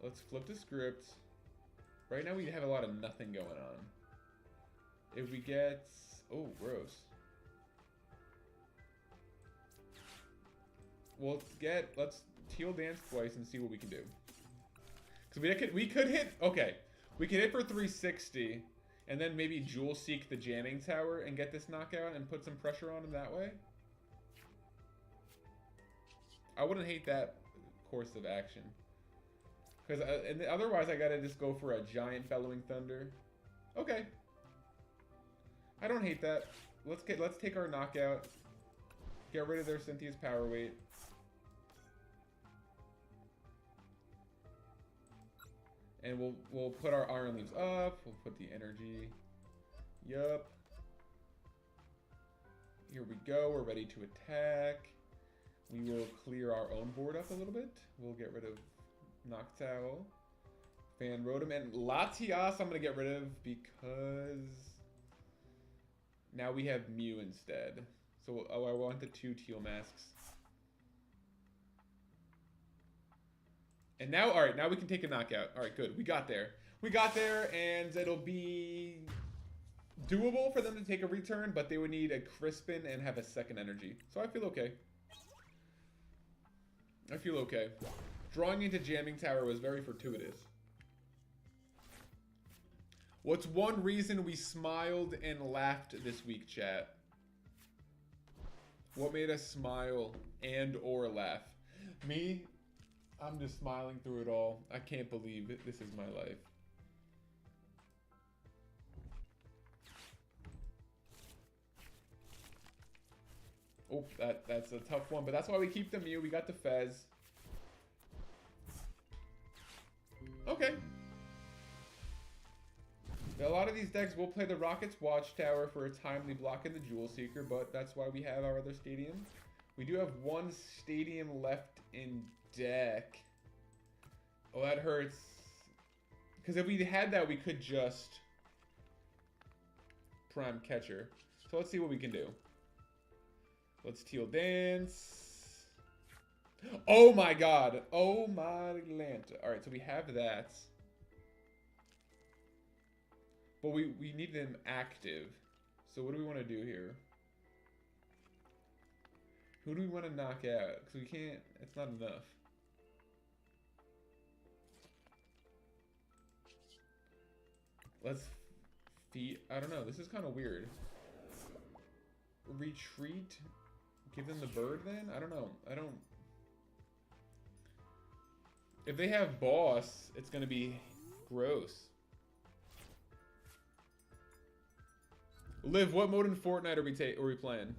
Let's flip the script. Right now we have a lot of nothing going on. If we get... Oh, gross. Well, let's teal dance twice and see what we can do. Because we could hit... Okay. We could hit for 360 and then maybe Jewel Seek the Jamming Tower and get this knockout and put some pressure on him that way. I wouldn't hate that course of action. Because otherwise I gotta just go for a giant Bellowing Thunder. Okay. I don't hate that. Let's take our knockout. Get rid of their Cynthia's power weight. And we'll put our Iron Leaves up. We'll put the energy. Yup. Here we go. We're ready to attack. We will clear our own board up a little bit. We'll get rid of Noctowl. Fan Rotom. And Latias I'm going to get rid of because now we have Mew instead. So, I want the 2 Teal Masks. And now, alright, now we can take a knockout. Alright, good. We got there. We got there, and it'll be doable for them to take a return, but they would need a Crispin and have a second energy. So I feel okay. I feel okay. Drawing into Jamming Tower was very fortuitous. What's one reason we smiled and laughed this week, chat? What made us smile and or laugh? Me? I'm just smiling through it all. I can't believe it. This is my life. Oh, that's a tough one, but that's why we keep the Mew. We got the Fez. Okay. A lot of these decks will play the Rocket's Watchtower for a timely block in the Jewel Seeker, but that's why we have our other stadium. We do have 1 stadium left in deck. Oh, that hurts. Because if we had that, we could just Prime Catcher. So let's see what we can do. Let's Teal Dance. Oh my god. Oh my Lanta. Alright, so we have that. But we need them active. So what do we want to do here? Who do we want to knock out? Because we can't... It's not enough. Let's feed... I don't know. This is kind of weird. Retreat? Give them the bird then? I don't know. I don't... If they have boss, it's going to be gross. Liv, what mode in Fortnite are we playing?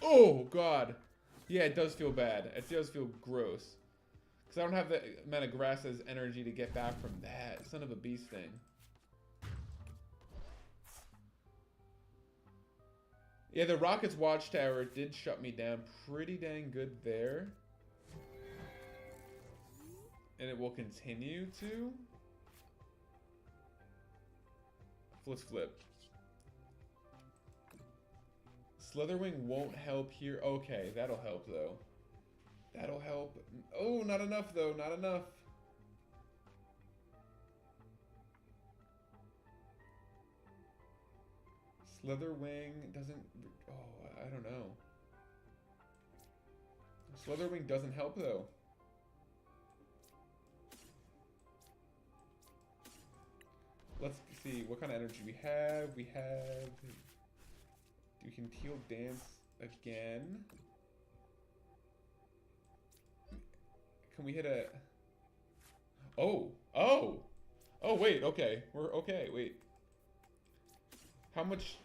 Oh, God. Yeah, it does feel bad. It does feel gross. Because I don't have the amount of grass's energy to get back from that son of a beast thing. Yeah, the Rocket's Watchtower did shut me down pretty dang good there. And it will continue to. Let's flip. Slitherwing won't help here. Okay, that'll help though. That'll help. Oh, not enough though. Not enough. Slitherwing doesn't... Oh, I don't know. Slitherwing doesn't help though. Let's see what kind of energy we have. We have... We can Teal Dance again. Can we hit a... Oh! Oh! Oh, wait, okay. We're okay, wait. How much...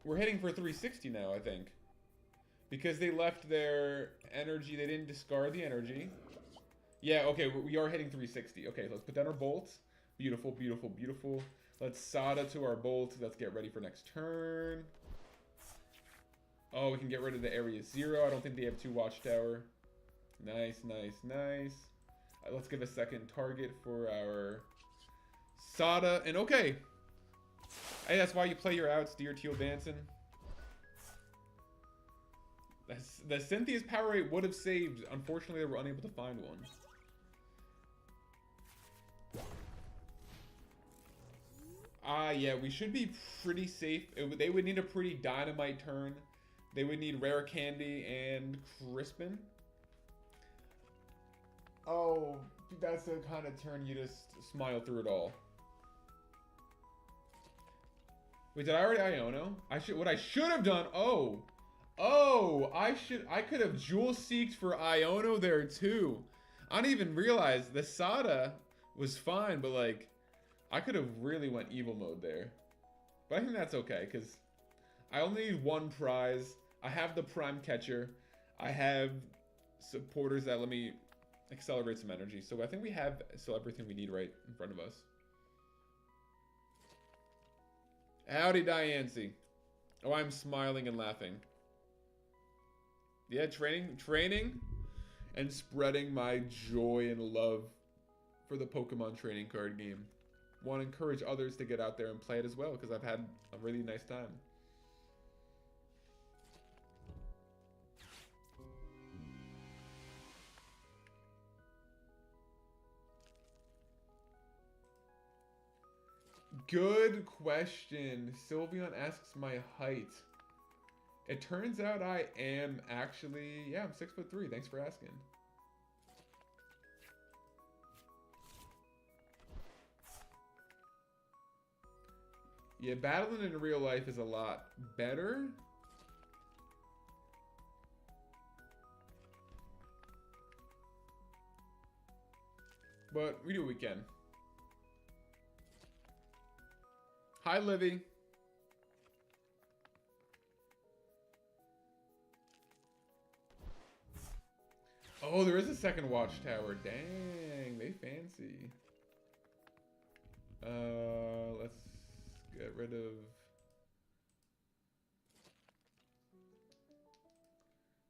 We're hitting for 360 now, I think. Because they left their energy. They didn't discard the energy. Yeah, okay, we are hitting 360. Okay, let's put down our bolts. Beautiful, beautiful, beautiful. Let's Sada to our bolts. Let's get ready for next turn. Oh, we can get rid of the area 0. I don't think they have 2 watchtower. Nice, nice, nice. Let's give a second target for our Sada. And okay. Hey, that's why you play your outs, Dear Teal Dancing. The Cynthia's power rate would have saved. Unfortunately, they were unable to find one. Yeah, we should be pretty safe. They would need a pretty dynamite turn. They would need Rare Candy and Crispin. Oh, that's the kind of turn you just smile through it all. Wait, did I already Iono? What I should have done. I could have Jewel Seeked for Iono there too. I didn't even realize the Sada was fine, but like I could have really went evil mode there. But I think that's okay, because I only need 1 prize. I have the Prime Catcher. I have supporters that let me accelerate some energy. So I think we have still everything we need right in front of us. Howdy, Diancy. Oh, I'm smiling and laughing. Yeah, training, and spreading my joy and love for the Pokemon Trading Card Game. Want to encourage others to get out there and play it as well, because I've had a really nice time. Good question. Sylveon asks my height. It turns out I am actually, yeah, I'm 6'3". Thanks for asking. Yeah, battling in real life is a lot better. But we do what we can. Hi, Livy. Oh, there is a second watchtower. Dang, they fancy. Let's get rid of...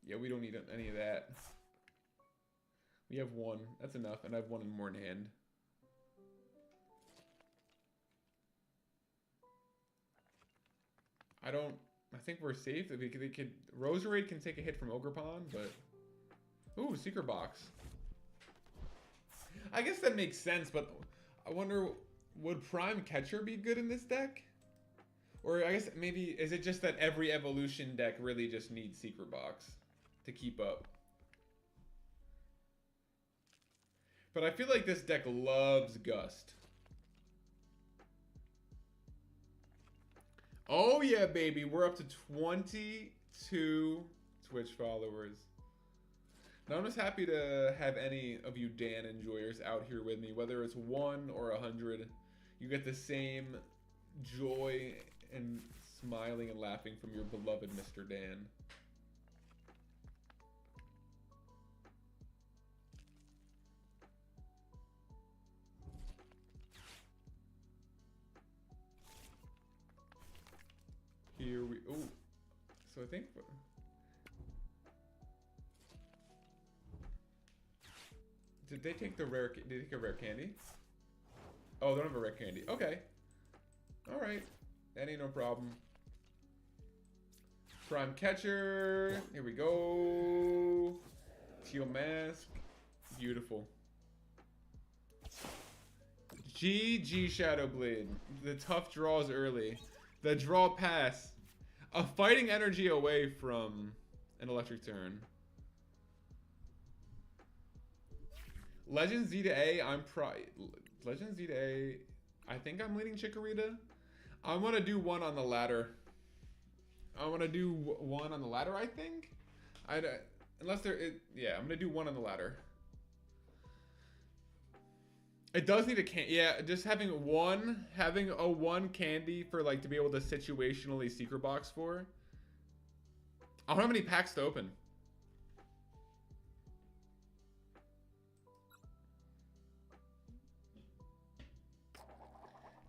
Yeah, we don't need any of that. We have 1. That's enough, and I have 1 more in hand. I think we're safe. Roserade can take a hit from Ogerpon, but... Ooh, Secret Box. I guess that makes sense, but I wonder, would Prime Catcher be good in this deck? Or I guess maybe, is it just that every evolution deck really just needs Secret Box to keep up? But I feel like this deck loves Gust. Oh yeah, baby. We're up to 22 Twitch followers. Now I'm just happy to have any of you Dan enjoyers out here with me, whether it's 1 or 100. You get the same joy and smiling and laughing from your beloved Mr. Dan. Here we... Oh, so I think... Did they take the rare... Did they take a rare candy? Oh, they don't have a rare candy. Okay. Alright. That ain't no problem. Prime Catcher. Here we go. Teal Mask. Beautiful. GG Shadow Blade. The tough draws early. The draw pass. A fighting energy away from an electric turn. Legend Z to A, Legend Z to A, I think I'm leading Chikorita. I want to do one on the ladder. I think. Unless yeah, I'm going to do one on the ladder. It does need a yeah, just having a 1 candy for like to be able to situationally Secret Box for. I don't have any packs to open.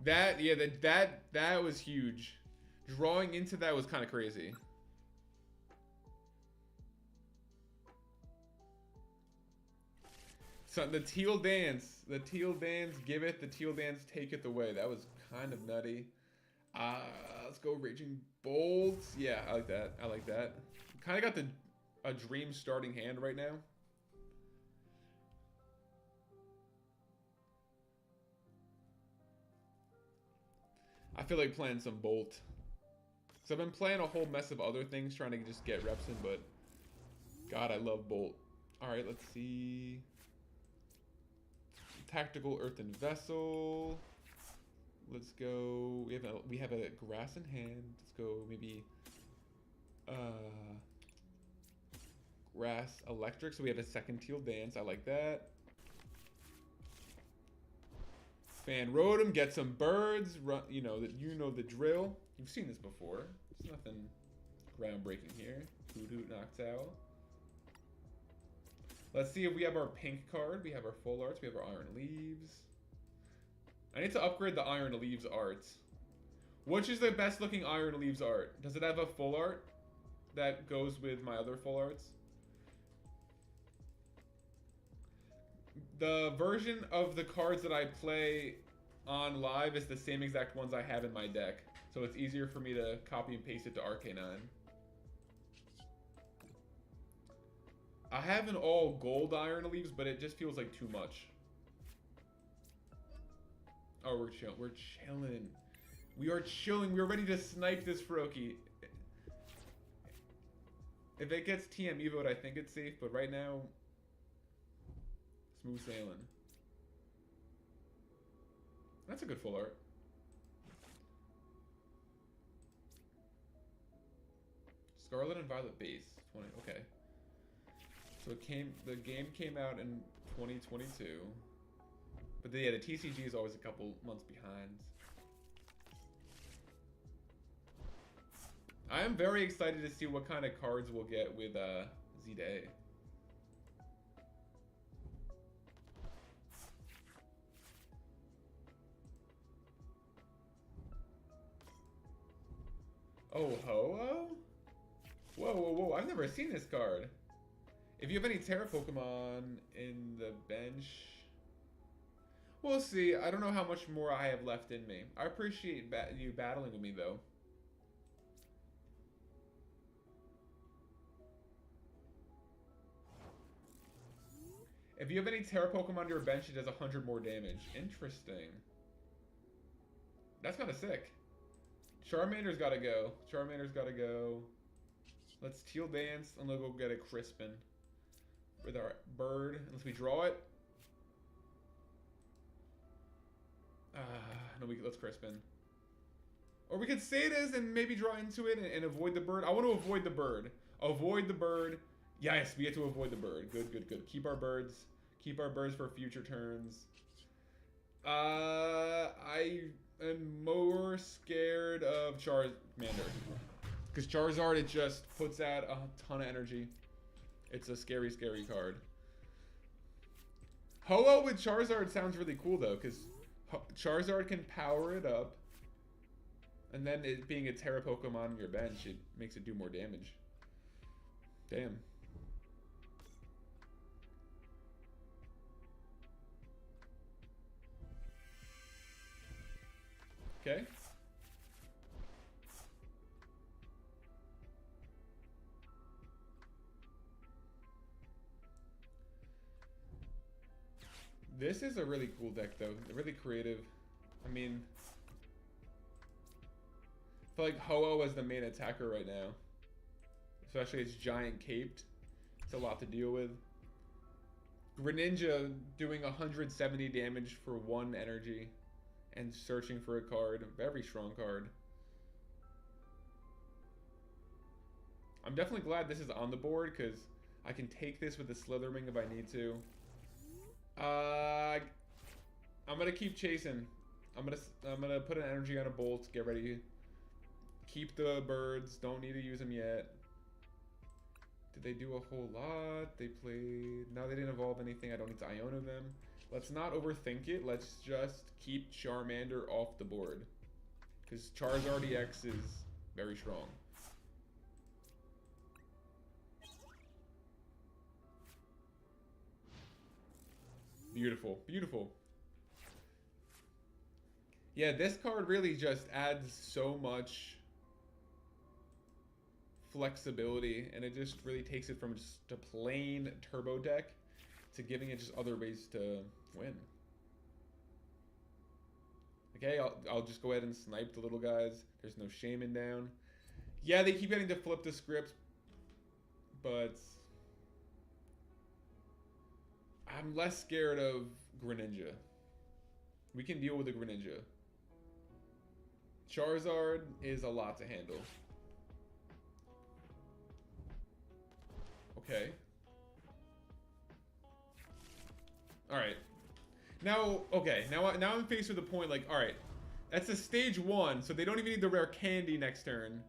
That was huge. Drawing into that was kind of crazy. So the teal dance. The teal dance giveth, the teal dance taketh away. That was kind of nutty. Let's go Raging Bolts. Yeah, I like that. I like that. Kind of got a dream starting hand right now. I feel like playing some Bolt. So I've been playing a whole mess of other things, trying to just get reps in, but God, I love Bolt. Alright, let's see. Tactical Earthen Vessel. Let's go. We have a grass in hand. Let's go maybe grass electric. So we have a second teal dance. I like that. Fan Rotom, get some birds. Run, you know the drill. You've seen this before. There's nothing groundbreaking here. Hoot Hoot knocks out. Let's see if we have our pink card. We have our full arts. We have our Iron Leaves. I need to upgrade the Iron Leaves arts. Which is the best looking Iron Leaves art? Does it have a full art that goes with my other full arts? The version of the cards that I play on live is the same exact ones I have in my deck. So it's easier for me to copy and paste it to RK9. I have an all gold Iron Leaves, but it just feels like too much. Oh, we're chilling. We're chilling. We are chilling. We're ready to snipe this Froakie. If it gets TM Evo'd, I think it's safe, but right now, smooth sailing. That's a good full art. Scarlet and Violet base. 20. Okay. So the game came out in 2022. But yeah, the TCG is always a couple months behind. I am very excited to see what kind of cards we'll get with Z-Day. Oh, Ho-Oh? Whoa, whoa, whoa. I've never seen this card. If you have any Terra Pokemon in the bench... We'll see. I don't know how much more I have left in me. I appreciate you battling with me, though. If you have any Terra Pokemon on your bench, it does 100 more damage. Interesting. That's kind of sick. Charmander's got to go. Charmander's got to go. Let's Teal Dance, and we'll go get a Crispin with our bird. Unless we draw it. No, let's Crispin. Or we could say this and maybe draw into it and avoid the bird. I want to avoid the bird. Avoid the bird. Yes, we get to avoid the bird. Good, good, good. Keep our birds. Keep our birds for future turns. I am more scared of Charmander. Because Charizard, it just puts out a ton of energy. It's a scary, scary card. Ho-Oh with Charizard sounds really cool, though, because Charizard can power it up. And then it being a Terra Pokemon on your bench, it makes it do more damage. Damn. Okay. This is a really cool deck, though. Really creative. I mean, I feel like Ho-Oh is the main attacker right now. Especially it's giant caped. It's a lot to deal with. Greninja doing 170 damage for 1 energy. And searching for a card. Very strong card. I'm definitely glad this is on the board because I can take this with the Slitherwing if I need to. I'm gonna keep chasing. I'm gonna put an energy on a Bolt. Get ready. Keep the birds. Don't need to use them yet. Did they do a whole lot? They played. No, they didn't evolve anything. I don't need to Iona them. Let's not overthink it. Let's just keep Charmander off the board. Because Charizard EX is very strong. Beautiful. Beautiful. Yeah, this card really just adds so much flexibility, and it just really takes it from just a plain turbo deck to giving it just other ways to win. Okay, I'll just go ahead and snipe the little guys. There's no shaming down. Yeah, they keep getting to flip the script, but I'm less scared of Greninja. We can deal with the Greninja. Charizard is a lot to handle. Okay. Alright. Now, okay. Now I'm faced with the point, like, alright. That's a stage 1, so they don't even need the rare candy next turn.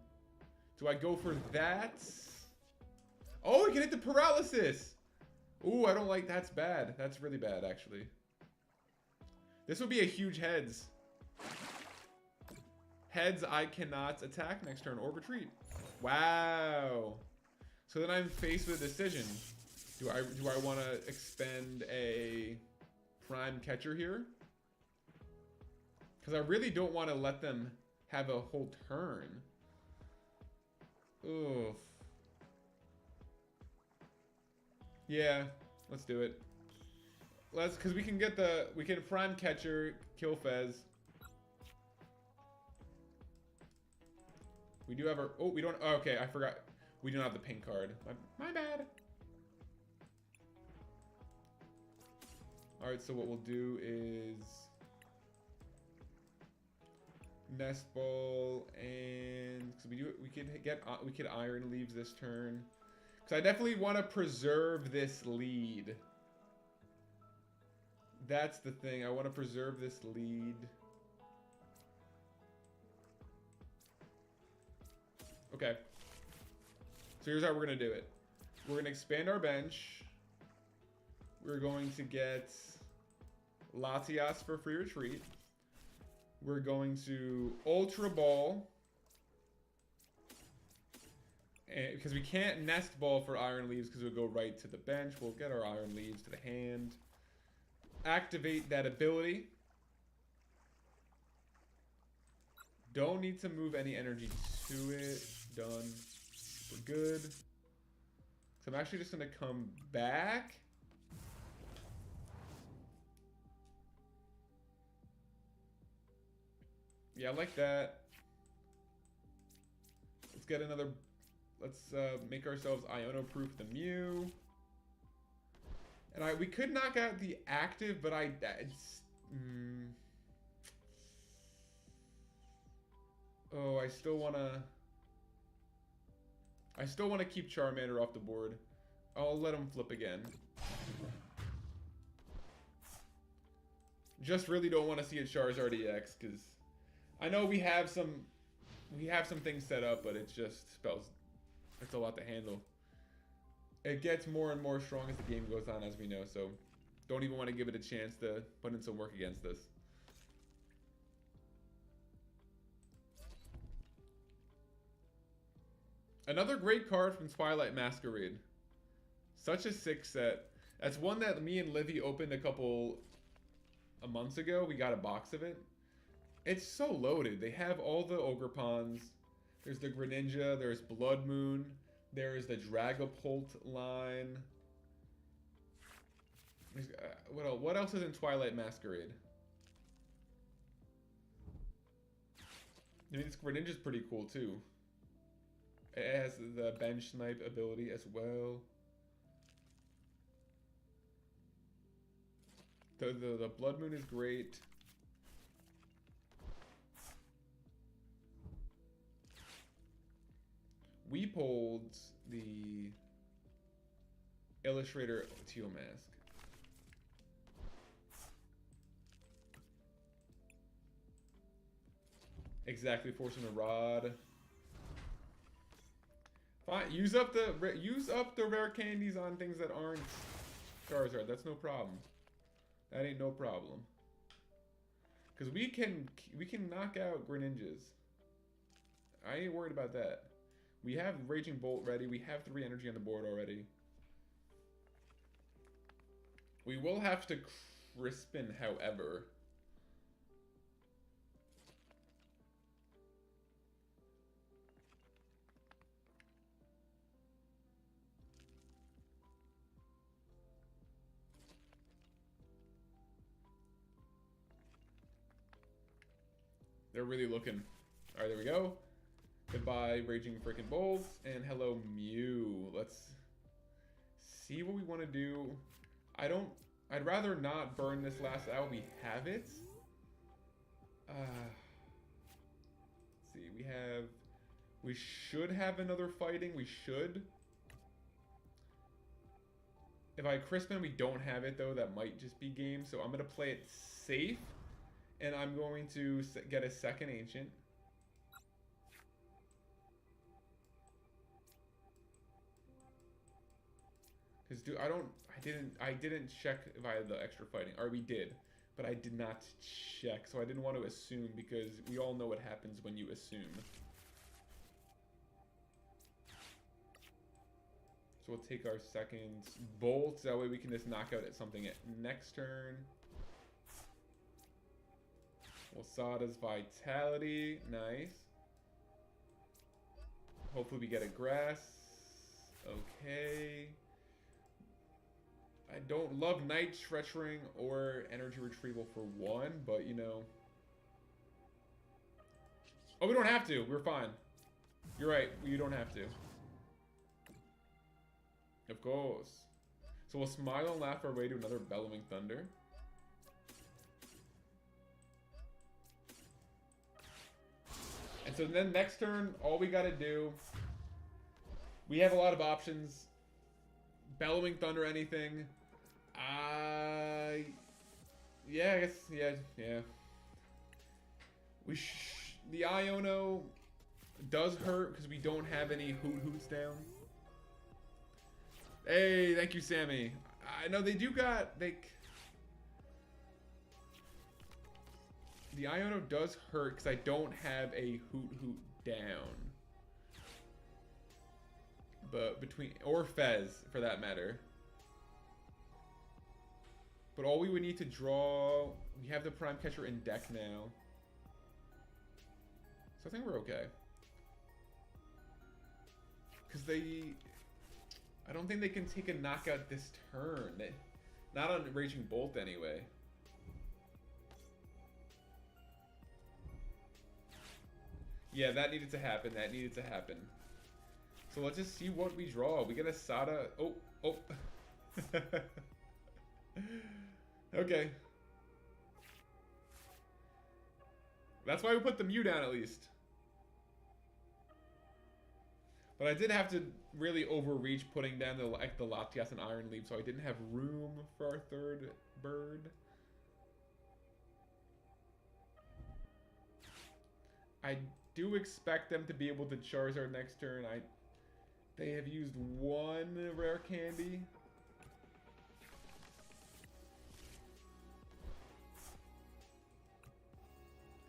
Do I go for that? Oh, we can hit the paralysis! Ooh, I don't like... That's bad. That's really bad, actually. This would be a huge heads. Heads, I cannot attack next turn or retreat. Wow. So then I'm faced with a decision. Do I want to expend a prime catcher here? Because I really don't want to let them have a whole turn. Oof. Yeah, let's do it. Because we can prime catcher, kill Fez. We do have our, oh, we don't, oh, okay, I forgot. We don't have the pink card. My bad. Alright, so what we'll do is Nest Ball, and because we could Iron Leaves this turn. Because I definitely want to preserve this lead. That's the thing. I want to preserve this lead. Okay. So here's how we're going to do it. We're going to expand our bench. We're going to get Latias for free retreat. We're going to Ultra Ball. And because we can't Nest Ball for Iron Leaves because we'll go right to the bench. We'll get our Iron Leaves to the hand. Activate that ability. Don't need to move any energy to it. Done. We're good. So I'm actually just going to come back. Yeah, I like that. Let's get another... Let's make ourselves Iono-proof the Mew. And we could knock out the active, but oh, I still want to keep Charmander off the board. I'll let him flip again. Just really don't want to see a Charizard EX because I know we have some things set up, but it's just spells. It's a lot to handle. It gets more and more strong as the game goes on, as we know. So don't even want to give it a chance to put in some work against this. Another great card from Twilight Masquerade. Such a sick set. That's one that me and Livy opened a months ago. We got a box of it. It's so loaded. They have all the Ogrepons. There's the Greninja. There's Blood Moon. There's the Dragapult line. What else is in Twilight Masquerade? I mean, this Greninja's pretty cool too. It has the bench snipe ability as well. The Blood Moon is great. We pulled the Illustrator Teal Mask. Exactly, forcing a rod. Fine, use up the rare candies on things that aren't Charizard. That's no problem. That ain't no problem. Because we can knock out Greninjas. I ain't worried about that. We have Raging Bolt ready. We have 3 energy on the board already. We will have to Crispin, however. They're really looking. All right, there we go. Goodbye, Raging Freaking Bulls, and hello, Mew. Let's see what we want to do. I'd rather not burn this last out. We have it. Let's see, we should have another fighting. We should. If I Crispin, we don't have it, though. That might just be game. So I'm going to play it safe. And I'm going to get a second Ancient. Because I didn't check if I had the extra fighting. Or we did. But I did not check. So I didn't want to assume, because we all know what happens when you assume. So we'll take our second Bolt. That way we can just knock out at something at next turn. Wasada's Vitality. Nice. Hopefully we get a Grass. Okay. I don't love Night Stretching or Energy Retrieval for one, but you know. Oh, we don't have to. We're fine. You're right. You don't have to. Of course. So we'll smile and laugh our way to another Bellowing Thunder. And so then next turn, all we gotta do, we have a lot of options. Bellowing Thunder, anything. Yeah, I guess, yeah. The Iono does hurt because we don't have any Hoots down. Hey, thank you, Sammy. I know they do got, the Iono does hurt because I don't have a Hoot down. But or Fez, for that matter. But all we would need to draw, we have the Prime Catcher in deck now. So I think we're okay. Because I don't think they can take a knockout this turn. Not on Raging Bolt anyway. Yeah, that needed to happen. That needed to happen. So let's just see what we draw. We get a Sada. Oh. Okay. That's why we put the Mew down at least. But I did have to really overreach putting down the Latias and Iron Leaf, so I didn't have room for our third bird. I do expect them to be able to Charizard next turn. They have used one rare candy.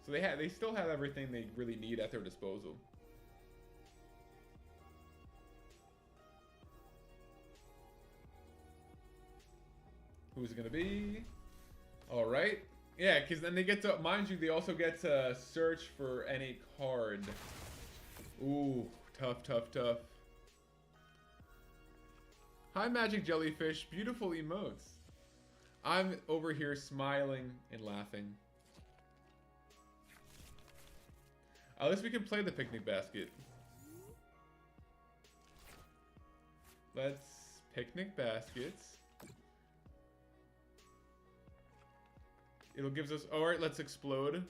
So they still have everything they really need at their disposal. Who's it gonna be? All right. Yeah, because then they get to, mind you, they also get to search for any card. Ooh, tough. Hi, Magic Jellyfish. Beautiful emotes. I'm over here smiling and laughing. At least we can play the Picnic Basket. Let's Picnic Baskets. It'll gives us, all right, let's Explode.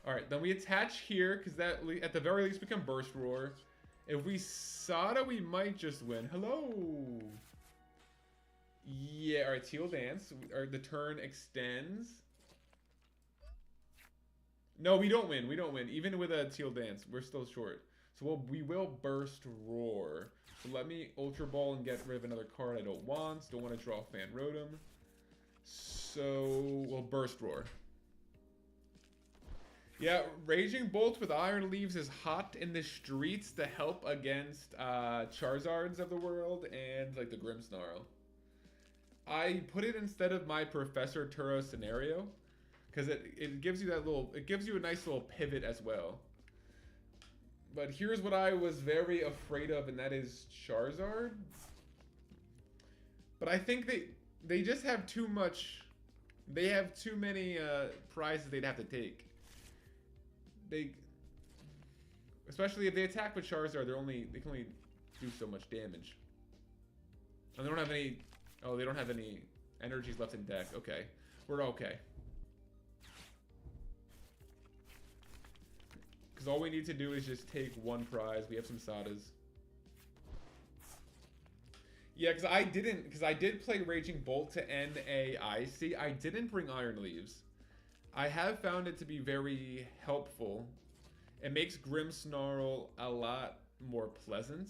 All right, then we attach here, because that, at the very least, we can Burst Roar. If we Sada, we might just win. Hello. Yeah, all right, Teal Dance. The turn extends. No, we don't win. We don't win. Even with a Teal Dance, we're still short. So we will Burst Roar. So let me Ultra Ball and get rid of another card I don't want. Don't want to draw Fan Rotom. So we'll Burst Roar. Yeah, Raging Bolt with Iron Leaves is hot in the streets to help against Charizards of the world and like the Grimmsnarl. I put it instead of my Professor Turo scenario because it gives you that little, it gives you a nice little pivot as well. But here's what I was very afraid of, and that is Charizard. But I think they just have too much. They have too many prizes they'd have to take. Especially if they attack with Charizard, they can only do so much damage. And they don't have any. Oh, they don't have any energies left in deck. Okay, we're okay. Because all we need to do is just take one prize. We have some Sadas. Yeah, because I did play Raging Bolt to NAIC. I didn't bring Iron Leaves. I have found it to be very helpful. It makes Grimmsnarl a lot more pleasant.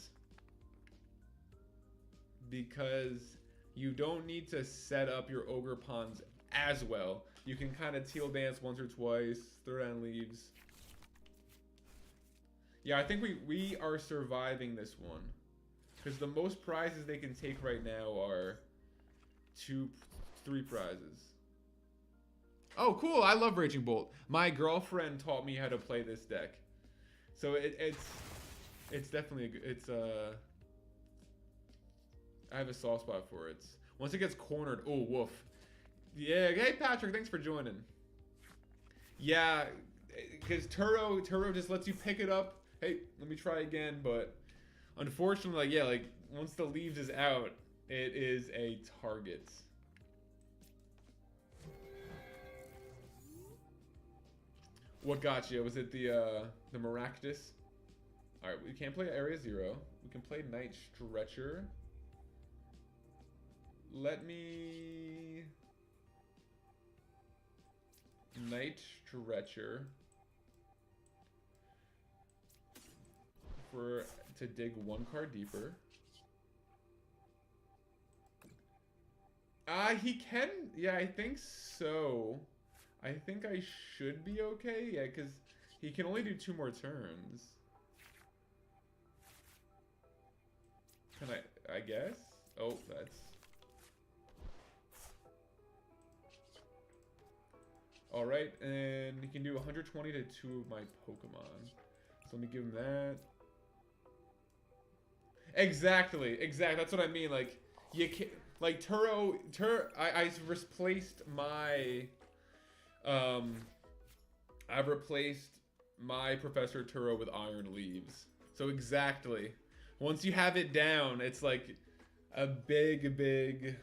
Because you don't need to set up your Ogre Ponds as well. You can kind of Teal Dance once or twice, throw down leaves. Yeah, I think we are surviving this one. Because the most prizes they can take right now are 3 prizes. Oh, cool. I love Raging Bolt. My girlfriend taught me how to play this deck. So it's definitely a good, I have a soft spot for it. Once it gets cornered, oh, woof. Yeah, hey Patrick, thanks for joining. Yeah, because Turo just lets you pick it up. Hey, let me try again, but unfortunately, like, yeah, like once the leaves is out, it is a target. What got you? Was it the Maractus? All right, we can't play Area 0. We can play Night Stretcher. Let me Night Stretcher to dig 1 card deeper. He can. Yeah, I think so. I think I should be okay. Yeah, because he can only do 2 more turns. Can I guess? Oh, that's. Alright, and he can do 120 to 2 of my Pokemon. So let me give him that. Exactly. That's what I mean. Like, you can, like I replaced my I've replaced my Professor Turo with Iron Leaves. So exactly. Once you have it down, it's like a big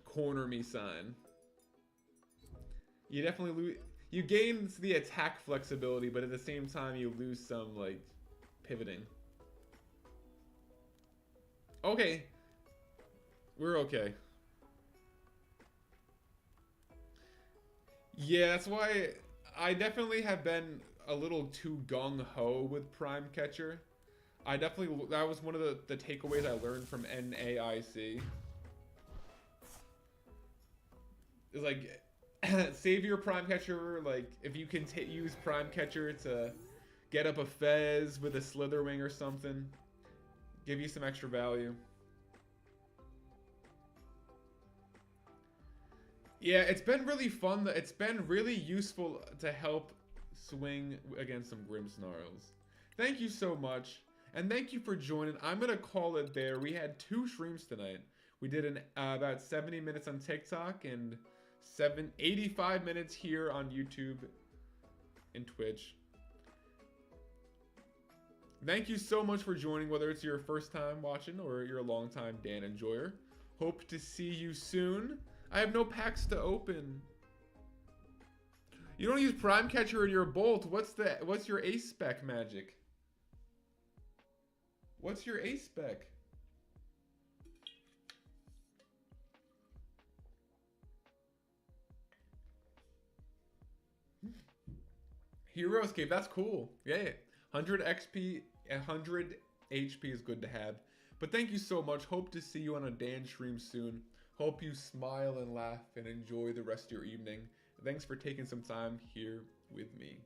corner me sign. You definitely lose. You gain the attack flexibility, but at the same time, you lose some, like, pivoting. Okay. We're okay. Yeah, that's why I definitely have been a little too gung-ho with Prime Catcher. That was one of the takeaways I learned from NAIC. It's like, save your Prime Catcher, like, if you can use Prime Catcher to get up a Fez with a Slitherwing or something, give you some extra value. Yeah, it's been really fun. It's been really useful to help swing against some Grimmsnarls. Thank you so much. And thank you for joining. I'm going to call it there. We had 2 streams tonight. We did about 70 minutes on TikTok and 85 minutes here on YouTube and Twitch. Thank you so much for joining, whether it's your first time watching or you're a long time Dan enjoyer. Hope to see you soon. I have no packs to open. You don't use Prime Catcher in your Bolt. What's your ace spec magic? What's your ace spec? Hero Escape, that's cool. Yeah, 100 XP, 100 HP is good to have. But thank you so much. Hope to see you on a Dan stream soon. Hope you smile and laugh and enjoy the rest of your evening. Thanks for taking some time here with me.